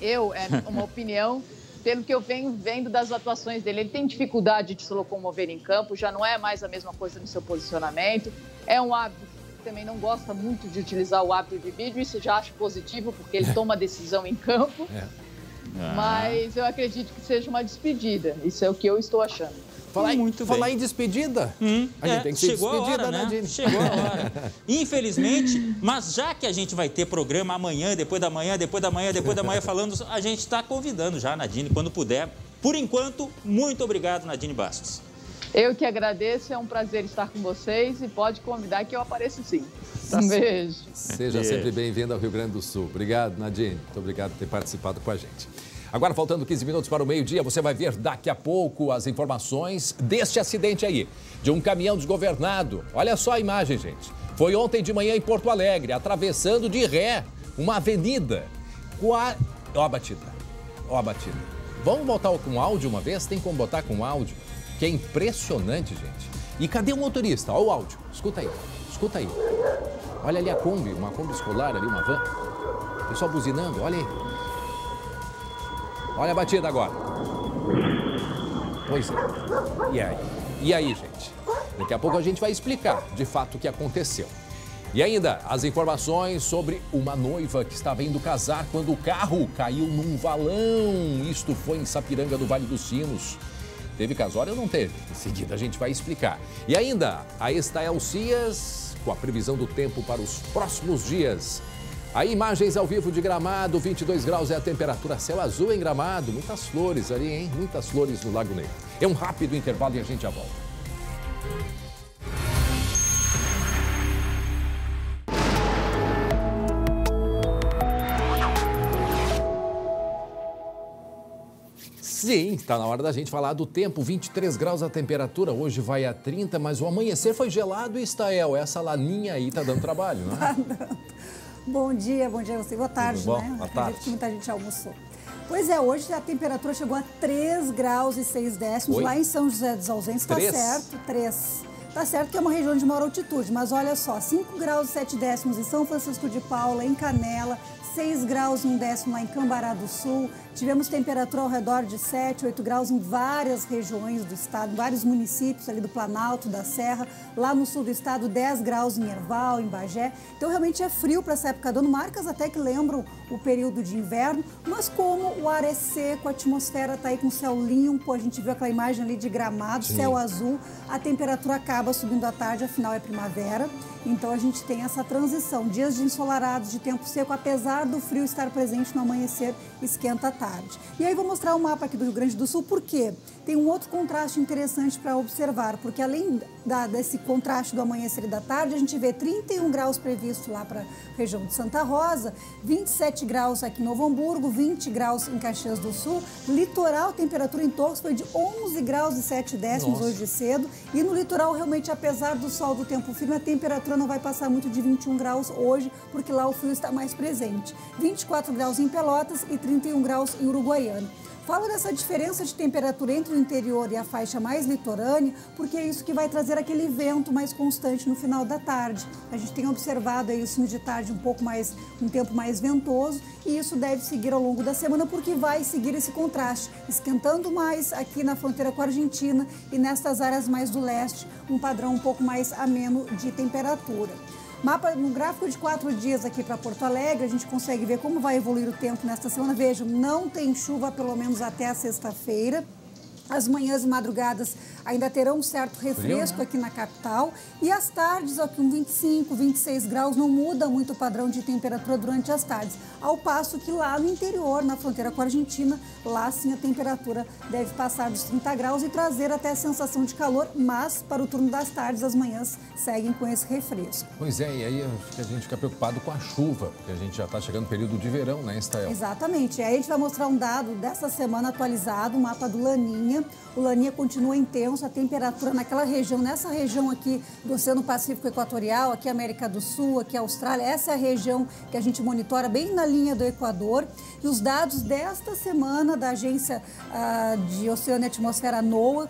É uma opinião, pelo que eu venho vendo das atuações dele. Ele tem dificuldade de se locomover em campo, já não é mais a mesma coisa no seu posicionamento. É um árbitro que também não gosta muito de utilizar o árbitro de vídeo, isso já acho positivo, porque ele toma decisão em campo. Mas eu acredito que seja uma despedida, isso é o que eu estou achando. Falar em despedida, a gente tem que ser despedida, né? Chegou a hora. Infelizmente, mas já que a gente vai ter programa amanhã, depois da manhã falando, a gente está convidando já a Nadine quando puder. Por enquanto, muito obrigado, Nadine Bastos. Eu que agradeço, é um prazer estar com vocês e pode convidar que eu apareço sim. Um beijo. Seja sempre bem-vindo ao Rio Grande do Sul. Obrigado, Nadine. Muito obrigado por ter participado com a gente. Agora, faltando 15 minutos para o meio-dia, você vai ver daqui a pouco as informações deste acidente aí, de um caminhão desgovernado. Olha só a imagem, gente. Foi ontem de manhã em Porto Alegre, atravessando de ré uma avenida. Ó a batida, ó a batida. Vamos botar com áudio uma vez? Tem como botar com áudio? Que é impressionante, gente. E cadê o motorista? Olha o áudio, escuta aí, escuta aí. Olha ali a Kombi, uma Kombi escolar ali, uma van. O pessoal buzinando, olha aí. Olha a batida agora. Pois é. E aí? E aí, gente? Daqui a pouco a gente vai explicar, de fato, o que aconteceu. E ainda, as informações sobre uma noiva que estava indo casar quando o carro caiu num valão. Isto foi em Sapiranga, do Vale dos Sinos. Teve casório ou não teve? Em seguida a gente vai explicar. E ainda, a Estael Cias, com a previsão do tempo para os próximos dias. Aí, imagens ao vivo de Gramado, 22 graus é a temperatura, céu azul em Gramado, muitas flores ali, hein? Muitas flores no Lago Negro. É um rápido intervalo e a gente já volta. Sim, está na hora da gente falar do tempo, 23 graus a temperatura, hoje vai a 30, mas o amanhecer foi gelado, Estael, essa laninha aí tá dando trabalho, não é? Tá dando. Bom dia a você. Boa tarde, Tudo bom? né? Boa tarde. Que muita gente almoçou. Pois é, hoje a temperatura chegou a 3 graus e 6 décimos. Oi? Lá em São José dos Ausentes, tá certo, 3. Tá certo que é uma região de maior altitude, mas olha só, 5 graus e 7 décimos em São Francisco de Paula, em Canela, 6 graus e 1 décimo lá em Cambará do Sul. Tivemos temperatura ao redor de 7, 8 graus em várias regiões do estado, vários municípios ali do Planalto, da Serra. Lá no sul do estado, 10 graus em Erval, em Bagé. Então, realmente é frio para essa época do ano. Marcas até que lembram o período de inverno, mas como o ar é seco, a atmosfera está aí com céu limpo, a gente viu aquela imagem ali de Gramado, sim, céu azul, a temperatura acaba subindo à tarde, afinal é primavera. Então, a gente tem essa transição, dias de ensolarados, de tempo seco, apesar do frio estar presente no amanhecer, esquenta à tarde. E aí vou mostrar o mapa aqui do Rio Grande do Sul, porque tem um outro contraste interessante para observar, porque além desse contraste do amanhecer e da tarde, a gente vê 31 graus previsto lá para a região de Santa Rosa, 27 graus aqui em Novo Hamburgo, 20 graus em Caxias do Sul, litoral, temperatura em Torres foi de 11 graus e 7 décimos hoje cedo, e no litoral realmente, apesar do sol do tempo firme, a temperatura não vai passar muito de 21 graus hoje, porque lá o frio está mais presente. 24 graus em Pelotas e 31 graus em Uruguaiana. Falo dessa diferença de temperatura entre o interior e a faixa mais litorânea, porque é isso que vai trazer aquele vento mais constante no final da tarde. A gente tem observado aí o fim de tarde um tempo mais ventoso, e isso deve seguir ao longo da semana, porque vai seguir esse contraste, esquentando mais aqui na fronteira com a Argentina e nestas áreas mais do leste, um padrão um pouco mais ameno de temperatura. Mapa no gráfico de 4 dias aqui para Porto Alegre, a gente consegue ver como vai evoluir o tempo nesta semana. Vejam, não tem chuva pelo menos até a sexta-feira. As manhãs e madrugadas ainda terão um certo refresco aqui na capital. E as tardes, aqui com 25, 26 graus, não muda muito o padrão de temperatura durante as tardes. Ao passo que lá no interior, na fronteira com a Argentina, lá sim a temperatura deve passar dos 30 graus e trazer até a sensação de calor, mas para o turno das tardes, as manhãs seguem com esse refresco. Pois é, e aí a gente fica preocupado com a chuva, porque a gente já está chegando no período de verão, né, Estael? Exatamente. Aí a gente vai mostrar um dado dessa semana atualizado, o mapa do Laninha. O Laninha continua intenso, a temperatura naquela região, nessa região aqui do Oceano Pacífico Equatorial, aqui América do Sul, aqui Austrália, essa é a região que a gente monitora bem na linha do Equador. E os dados desta semana da Agência de Oceano e Atmosfera NOAA,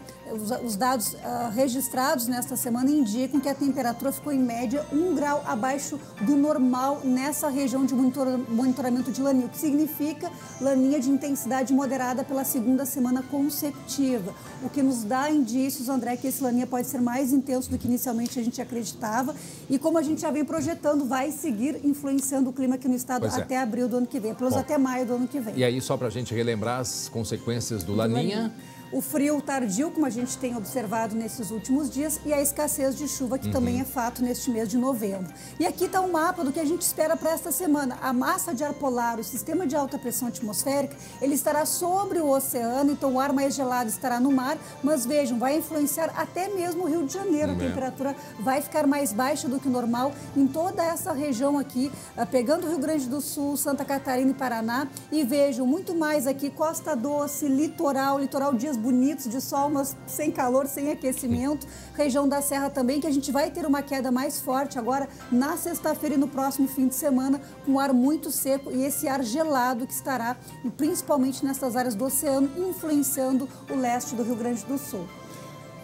os dados registrados nesta semana indicam que a temperatura ficou em média 1 grau abaixo do normal nessa região de monitoramento de Laninha, o que significa Laninha de intensidade moderada pela segunda semana consecutiva, o que nos dá indícios, André, que esse Laninha pode ser mais intenso do que inicialmente a gente acreditava, e como a gente já vem projetando, vai seguir influenciando o clima aqui no estado até abril do ano que vem, pelo menos até maio do ano que vem. E aí, só para a gente relembrar as consequências do Laninha. o frio tardio, como a gente tem observado nesses últimos dias, e a escassez de chuva, que também é fato neste mês de novembro. E aqui está o mapa do que a gente espera para esta semana. A massa de ar polar, o sistema de alta pressão atmosférica, ele estará sobre o oceano, então o ar mais gelado estará no mar, mas vejam, vai influenciar até mesmo o Rio de Janeiro. A temperatura vai ficar mais baixa do que o normal em toda essa região aqui, pegando o Rio Grande do Sul, Santa Catarina e Paraná. E vejam, muito mais aqui, Costa Doce, litoral, dias bonitos de sol, mas sem calor, sem aquecimento. Região da Serra também, que a gente vai ter uma queda mais forte agora na sexta-feira e no próximo fim de semana, com ar muito seco e esse ar gelado que estará, principalmente nessas áreas do oceano, influenciando o leste do Rio Grande do Sul.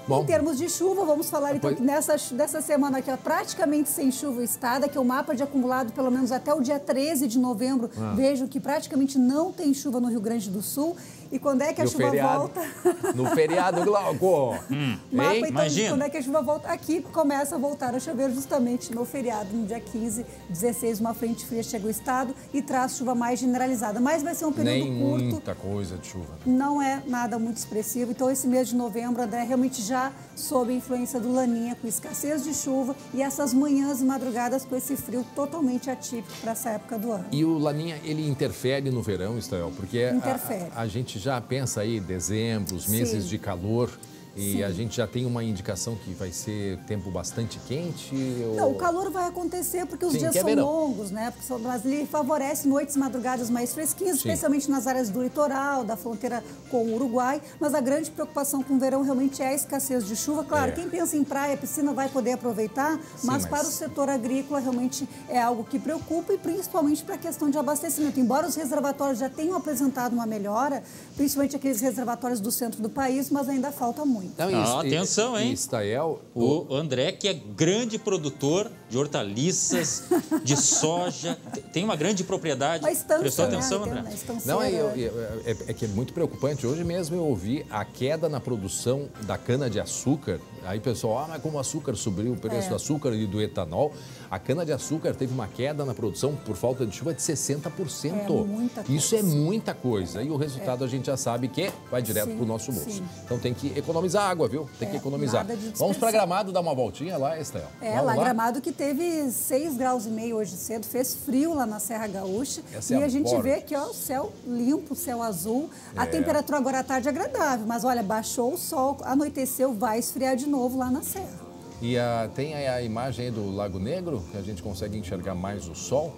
Bom, em termos de chuva, vamos falar então que dessa semana aqui, ó, praticamente sem chuva o estado, que é o mapa de acumulado pelo menos até o dia 13 de novembro. Vejo que praticamente não tem chuva no Rio Grande do Sul. E quando é que a chuva volta? No feriado, Glauco. Mapa, então, imagina. Quando é que a chuva volta? Aqui começa a voltar a chover justamente no feriado, no dia 15, 16, uma frente fria chega ao estado e traz chuva mais generalizada. Mas vai ser um período curto. Muita coisa de chuva. Não é nada muito expressivo. Então, esse mês de novembro, André, realmente já sob a influência do Laninha, com escassez de chuva e essas manhãs e madrugadas com esse frio totalmente atípico para essa época do ano. E o Laninha, ele interfere no verão, Estael? Porque a gente já pensa aí dezembro, os meses de calor, e a gente já tem uma indicação que vai ser tempo bastante quente? Não, o calor vai acontecer porque os dias são longos, né? Mas ele favorece noites e madrugadas mais fresquinhas, especialmente nas áreas do litoral, da fronteira com o Uruguai. Mas a grande preocupação com o verão realmente é a escassez de chuva. Claro, quem pensa em praia, piscina vai poder aproveitar, mas para o setor agrícola realmente é algo que preocupa, e principalmente para a questão de abastecimento. Embora os reservatórios já tenham apresentado uma melhora, principalmente aqueles reservatórios do centro do país, mas ainda falta muito. Não, atenção, hein? Estael, o André, que é grande produtor de hortaliças, de soja, tem uma grande propriedade. Prestou atenção, André? Não, é que é muito preocupante. Hoje mesmo eu ouvi a queda na produção da cana-de-açúcar. Aí, pessoal, mas como o açúcar subiu, o preço do açúcar e do etanol. A cana-de-açúcar teve uma queda na produção por falta de chuva de 60%. Isso é muita coisa. E o resultado a gente já sabe que vai direto para o nosso bolso. Então tem que economizar água, viu? Tem que economizar. Vamos para Gramado dar uma voltinha lá, Estael? Lá Gramado, que teve 6,5 graus hoje cedo, fez frio lá na Serra Gaúcha. E a gente vê aqui, ó, o céu limpo, o céu azul. A temperatura agora à tarde é agradável, mas olha, baixou o sol, anoiteceu, vai esfriar de novo lá na Serra. E tem a imagem aí do Lago Negro, que a gente consegue enxergar mais o sol?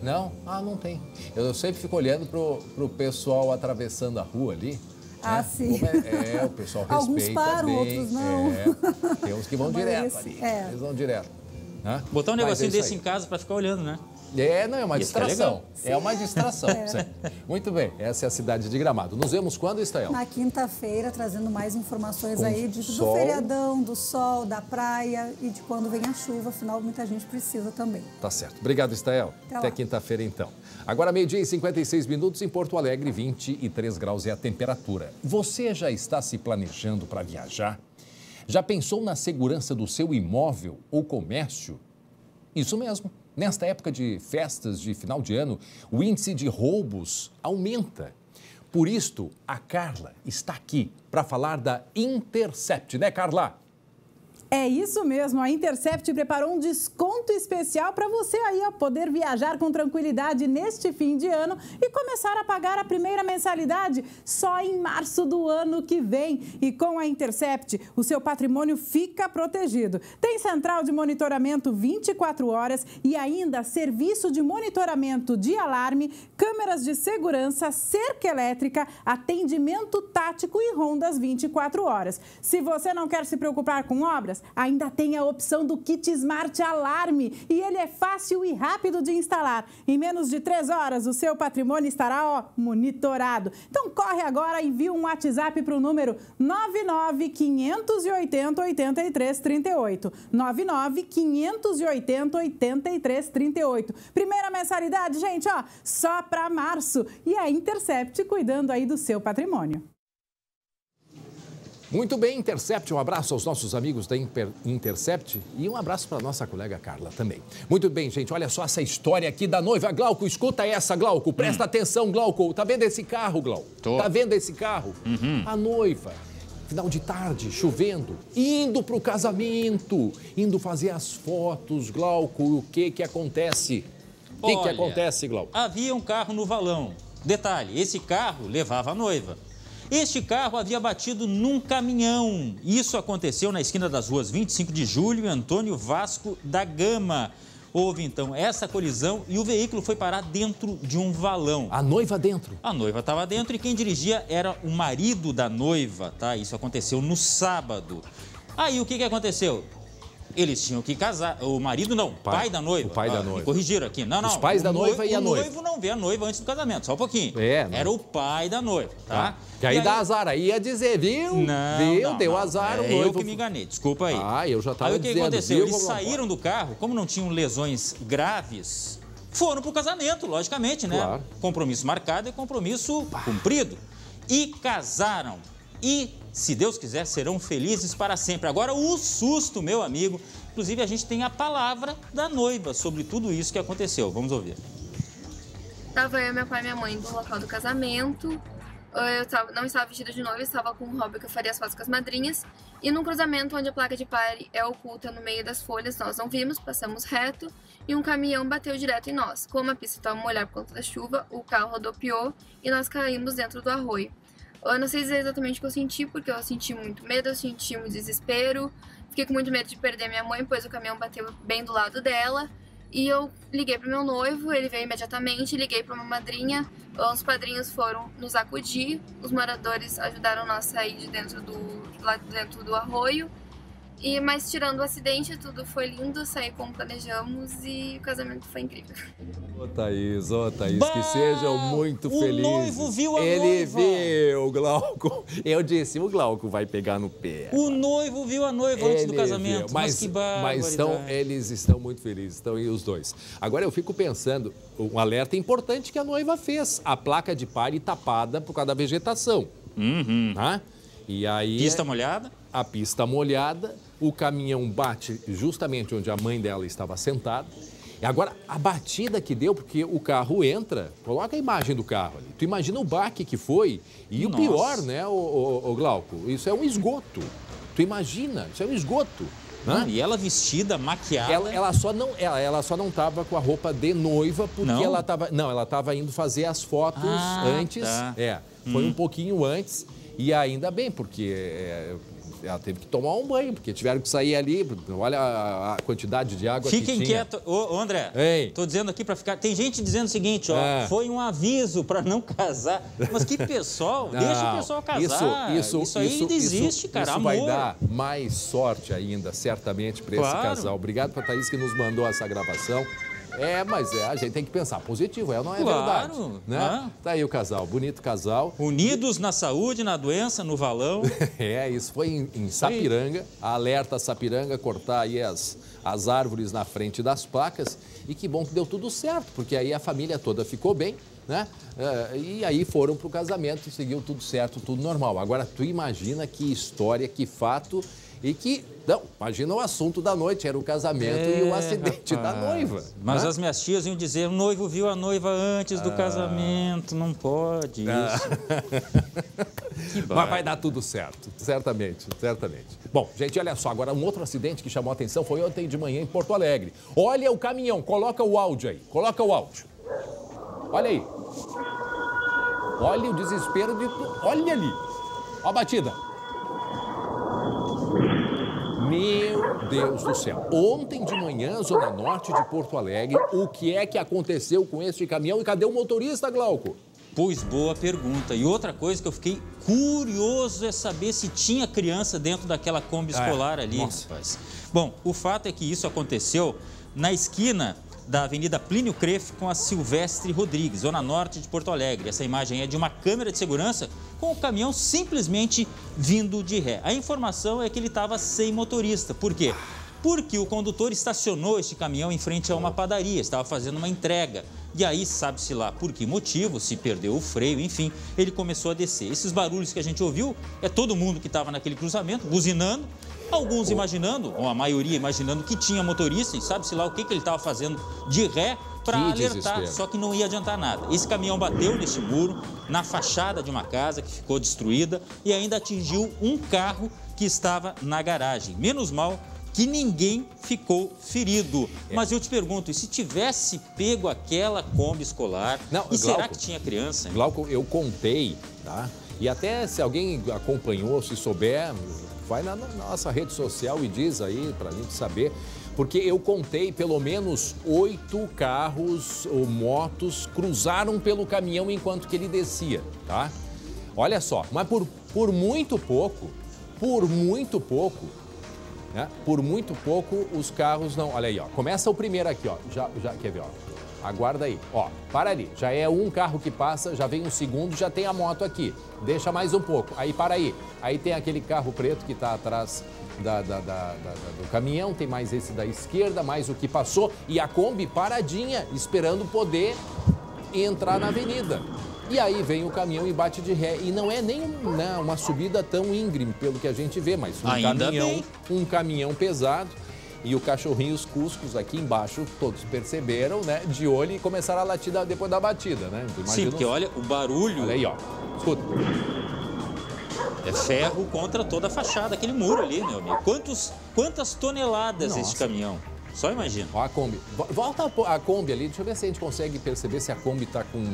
Não? Não tem. Eu sempre fico olhando pro pessoal atravessando a rua ali. Sim. O pessoal respeita. Alguns param, bem. outros não. Tem uns que vão direto ali. Eles vão direto. Botar um negocinho desse em casa para ficar olhando, né? Não, é uma distração. É uma distração. Muito bem, essa é a cidade de Gramado. Nos vemos quando, Estael? Na quinta-feira, trazendo mais informações do feriadão, do sol, da praia e de quando vem a chuva. Afinal, muita gente precisa também. Tá certo. Obrigado, Estael. Até quinta-feira, então. Agora, meio-dia e 56 minutos em Porto Alegre, 23 graus é a temperatura. Você já está se planejando para viajar? Já pensou na segurança do seu imóvel ou comércio? Isso mesmo. Nesta época de festas de final de ano, o índice de roubos aumenta. Por isto, a Carla está aqui para falar da Intercept, né, Carla? É isso mesmo, a Intercept preparou um desconto especial para você aí poder viajar com tranquilidade neste fim de ano e começar a pagar a primeira mensalidade só em março do ano que vem. E com a Intercept, o seu patrimônio fica protegido. Tem central de monitoramento 24 horas e ainda serviço de monitoramento de alarme, câmeras de segurança, cerca elétrica, atendimento tático e rondas 24 horas. Se você não quer se preocupar com obras, ainda tem a opção do kit Smart Alarme e ele é fácil e rápido de instalar. Em menos de 3 horas, o seu patrimônio estará monitorado. Então corre agora e envia um WhatsApp para o número 995808338. 995808338. Primeira mensalidade, gente, só para março. E a Intercept cuidando aí do seu patrimônio. Muito bem, Intercept, um abraço aos nossos amigos da Intercept e um abraço para a nossa colega Carla também. Muito bem, gente, olha só essa história aqui da noiva. Glauco, escuta essa, Glauco, presta atenção, Glauco. Tá vendo esse carro, Glauco? Tá vendo esse carro? A noiva, final de tarde, chovendo, indo para o casamento, indo fazer as fotos, Glauco. O que acontece? O que acontece, Glauco? Havia um carro no valão. Detalhe, esse carro levava a noiva. Este carro havia batido num caminhão. Isso aconteceu na esquina das ruas 25 de Julho e Antônio Vasco da Gama. Houve, então, essa colisão e o veículo foi parar dentro de um valão. A noiva dentro? A noiva estava dentro e quem dirigia era o marido da noiva, tá? Isso aconteceu no sábado. Aí, o que aconteceu? Eles tinham que casar. O marido não, pai da noiva. O pai da noiva. Me corrigiram aqui. Não. Os pais da noiva e a noiva. O noivo não vê a noiva antes do casamento, só um pouquinho. Não. Era o pai da noiva, tá? Que aí dá azar, aí ia dizer, viu? Deu azar o noivo. Eu que me enganei, desculpa aí. Eu já estava dizendo. Aí o que aconteceu? Eles saíram do carro, como não tinham lesões graves, foram pro casamento, logicamente, né? Claro. Compromisso marcado é compromisso cumprido. E casaram. E, se Deus quiser, serão felizes para sempre. Agora, o susto, meu amigo. Inclusive, a gente tem a palavra da noiva sobre tudo isso que aconteceu. Vamos ouvir. Estava eu, meu pai e minha mãe no local do casamento. Eu não estava vestida de noiva, estava com o Robert que eu faria as fotos com as madrinhas. E num cruzamento onde a placa de pare é oculta no meio das folhas, nós não vimos, passamos reto e um caminhão bateu direto em nós. Como a pista estava molhada por conta da chuva, o carro rodopiou e nós caímos dentro do arroio. Eu não sei dizer exatamente o que eu senti, porque eu senti muito medo, eu senti muito desespero. Fiquei com muito medo de perder minha mãe, pois o caminhão bateu bem do lado dela. E eu liguei para o meu noivo, ele veio imediatamente, liguei para uma madrinha. Os padrinhos foram nos acudir, os moradores ajudaram nós a sair de dentro do arroio. Mas tirando o acidente, tudo foi lindo, saí como planejamos e o casamento foi incrível. Ô Thaís, que sejam muito felizes. O noivo viu a noiva. Ele viu, Glauco. Eu disse, o Glauco vai pegar no pé. O noivo viu a noiva antes do casamento. Mas que barbaridade. Eles estão muito felizes, estão aí os dois. Agora eu fico pensando, um alerta importante que a noiva fez. A placa de pare tapada por causa da vegetação. Tá? E aí, pista molhada? A pista molhada, o caminhão bate justamente onde a mãe dela estava sentada. E agora, a batida que deu, porque o carro entra, coloca a imagem do carro ali. Tu imagina o baque que foi e o pior, né, o Glauco? Isso é um esgoto. Tu imagina, isso é um esgoto. Né? E ela vestida, maquiada. Ela só não estava com a roupa de noiva, porque ela estava indo fazer as fotos antes. Tá. Foi um pouquinho antes. E ainda bem, porque ela teve que tomar um banho, porque tiveram que sair ali. Olha a quantidade de água que tinha. Fique inquieto. Ô, André, tô dizendo aqui para ficar... Tem gente dizendo o seguinte, ó, foi um aviso para não casar. Mas que pessoal, deixa o pessoal casar. Isso aí ainda existe, cara, isso amor. Vai dar mais sorte ainda, certamente, para esse casal. Obrigado para a Thaís que nos mandou essa gravação. Mas a gente tem que pensar positivo, não é verdade? Né? Tá aí o casal, bonito casal. Unidos na saúde, na doença, no valão. Isso foi em Sapiranga, alerta Sapiranga, cortar aí as árvores na frente das placas. E que bom que deu tudo certo, porque aí a família toda ficou bem, né? E aí foram pro casamento, seguiu tudo certo, tudo normal. Agora, tu imagina que história, que fato... E que, imagina o assunto da noite, era o casamento e o acidente da noiva. Mas as minhas tias iam dizer, o noivo viu a noiva antes do casamento, não pode isso. Mas vai dar tudo certo, certamente. Bom, gente, olha só, agora um outro acidente que chamou a atenção foi ontem de manhã em Porto Alegre. Olha o caminhão, coloca o áudio aí, Olha aí. Olha o desespero olha ali, olha a batida. Meu Deus do céu. Ontem de manhã, Zona Norte de Porto Alegre, o que é que aconteceu com este caminhão e cadê o motorista, Glauco? Pois, boa pergunta. E outra coisa que eu fiquei curioso é saber se tinha criança dentro daquela Kombi escolar ali, rapaz. Bom, o fato é que isso aconteceu na esquina da Avenida Plínio Crefe com a Silvestre Rodrigues, Zona Norte de Porto Alegre. Essa imagem é de uma câmera de segurança com o caminhão simplesmente vindo de ré. A informação é que ele estava sem motorista. Por quê? Porque o condutor estacionou este caminhão em frente a uma padaria, estava fazendo uma entrega. E aí, sabe-se lá por que motivo, se perdeu o freio, enfim, ele começou a descer. Esses barulhos que a gente ouviu, é todo mundo que estava naquele cruzamento, buzinando. Alguns imaginando, ou a maioria imaginando que tinha motorista, e sabe-se lá o que ele estava fazendo de ré para alertar, só que não ia adiantar nada. Esse caminhão bateu nesse muro, na fachada de uma casa que ficou destruída e ainda atingiu um carro que estava na garagem. Menos mal que ninguém ficou ferido. Mas eu te pergunto, e se tivesse pego aquela Kombi escolar, será que tinha criança? Glauco, eu contei, tá? E até se alguém acompanhou, se souber, vai na nossa rede social e diz aí pra gente saber, porque eu contei pelo menos 8 carros ou motos cruzaram pelo caminhão enquanto que ele descia, tá? Olha só, mas por muito pouco, né? Por muito pouco os carros não... Olha aí, ó, começa o primeiro aqui, ó, já quer ver, ó, aguarda aí, ó, para ali, já é um carro que passa, já vem um segundo, já tem a moto aqui, deixa mais um pouco, aí para aí tem aquele carro preto que está atrás do caminhão, tem mais esse da esquerda, mais o que passou, e a Kombi paradinha, esperando poder entrar na avenida. E aí vem o caminhão e bate de ré. E não é nem uma subida tão íngreme, pelo que a gente vê, mas um caminhão pesado. E o cachorrinho, os cuscos aqui embaixo, todos perceberam, né? De olho e começaram a latir depois da batida, né? Sim, porque olha o barulho. Olha aí, ó. Escuta. É ferro contra toda a fachada, aquele muro ali, meu amigo. Quantas toneladas esse caminhão? Só imagina. Ó a Kombi. Volta a Kombi ali, deixa eu ver se a gente consegue perceber se a Kombi tá com...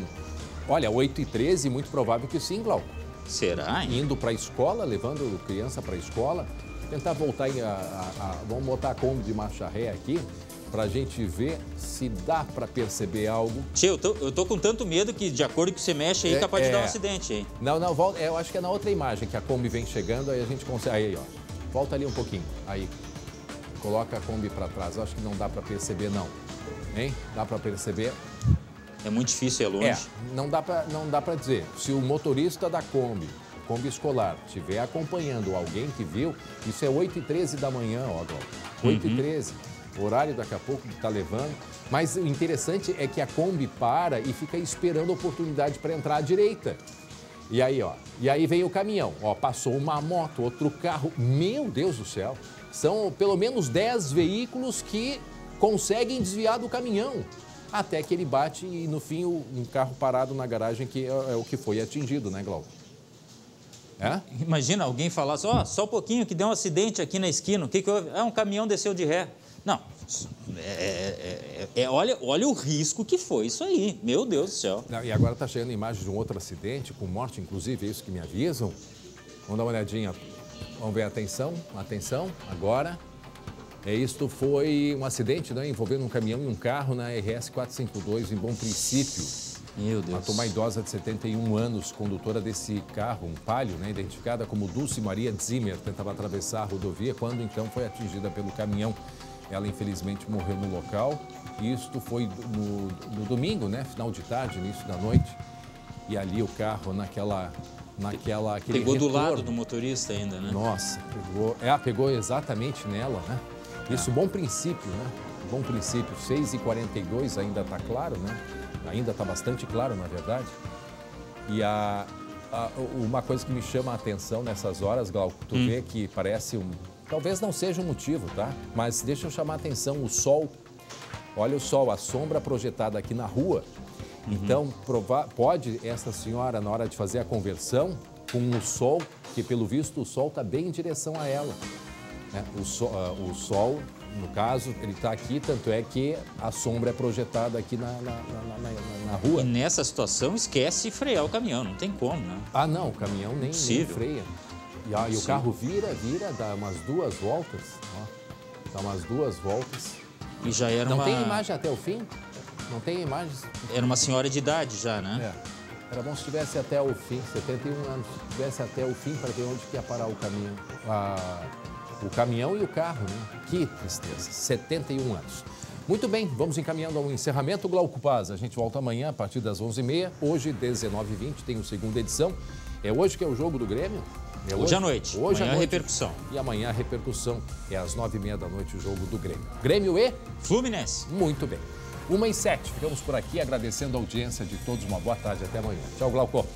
Olha, 8h13, muito provável que sim, Glauco. Será, hein? Indo para a escola, levando criança para a escola. Tentar voltar vamos botar a Kombi de marcha ré aqui, para a gente ver se dá para perceber algo. Tio, eu tô com tanto medo que, de acordo com que você mexe aí, capaz de dar um acidente, hein? Não, volta, eu acho que é na outra imagem que a Kombi vem chegando, aí a gente consegue... Aí, ó, volta ali um pouquinho, aí. Coloca a Kombi para trás, eu acho que não dá para perceber, não. Hein? Dá para perceber? É muito difícil, é longe. Não dá para dizer. Se o motorista da Kombi escolar, estiver acompanhando alguém que viu, isso é 8h13 da manhã, ó, Glauco. 8h13, horário daqui a pouco está levando. Mas o interessante é que a Kombi para e fica esperando a oportunidade para entrar à direita. E aí, ó, vem o caminhão. Ó, passou uma moto, outro carro. Meu Deus do céu! São pelo menos 10 veículos que conseguem desviar do caminhão. Até que ele bate e, no fim, um carro parado na garagem, que é o que foi atingido, né, Glauco? Imagina alguém falar só um pouquinho que deu um acidente aqui na esquina. O que houve? Um caminhão desceu de ré. Não, olha o risco que foi isso aí. Meu Deus do céu. Não, e agora está chegando a imagem de um outro acidente, com morte, inclusive, é isso que me avisam. Vamos dar uma olhadinha. Vamos ver, atenção, agora. Isto foi um acidente, né, envolvendo um caminhão e um carro na RS 452, em Bom Princípio. Meu Deus. Matou uma idosa de 71 anos, condutora desse carro, um Palio, né, identificada como Dulce Maria Zimmer, tentava atravessar a rodovia quando então foi atingida pelo caminhão. Ela infelizmente morreu no local. Isto foi no domingo, né, final de tarde, início da noite. E ali o carro aquele pegou retorno. Do lado do motorista ainda, né? Nossa, pegou exatamente nela, né? Isso, Bom Princípio, né? Bom Princípio, 6h42, ainda está claro, né? Ainda está bastante claro, na verdade. E uma coisa que me chama a atenção nessas horas, Glauco, tu vê que parece talvez não seja um motivo, tá? Mas deixa eu chamar a atenção, o sol. Olha o sol, a sombra projetada aqui na rua. Então, pode essa senhora, na hora de fazer a conversão, com o sol, que pelo visto o sol está bem em direção a ela. Né? O sol, no caso, ele está aqui, tanto é que a sombra é projetada aqui na rua. E nessa situação, esquece frear o caminhão, não tem como, né? Não, o caminhão nem freia. E o carro vira, dá umas 2 voltas, ó. Dá umas 2 voltas. E já era Não tem imagem até o fim? Não tem imagens? Era uma senhora de idade já, né? Era bom se tivesse até o fim, 71 anos, se tivesse até o fim para ver onde que ia parar o caminhão. O caminhão e o carro, né? Que tristeza, 71 anos. Muito bem, vamos encaminhando ao encerramento, Glauco Paz. A gente volta amanhã a partir das 11h30. Hoje, 19h20, tem a segunda edição. É hoje que é o jogo do Grêmio? Hoje à noite. Hoje amanhã à noite. A repercussão. E amanhã a repercussão é às 9h30 da noite o jogo do Grêmio. Grêmio e Fluminense. Muito bem. 1h07. Ficamos por aqui agradecendo a audiência de todos. Uma boa tarde. Até amanhã. Tchau, Glauco.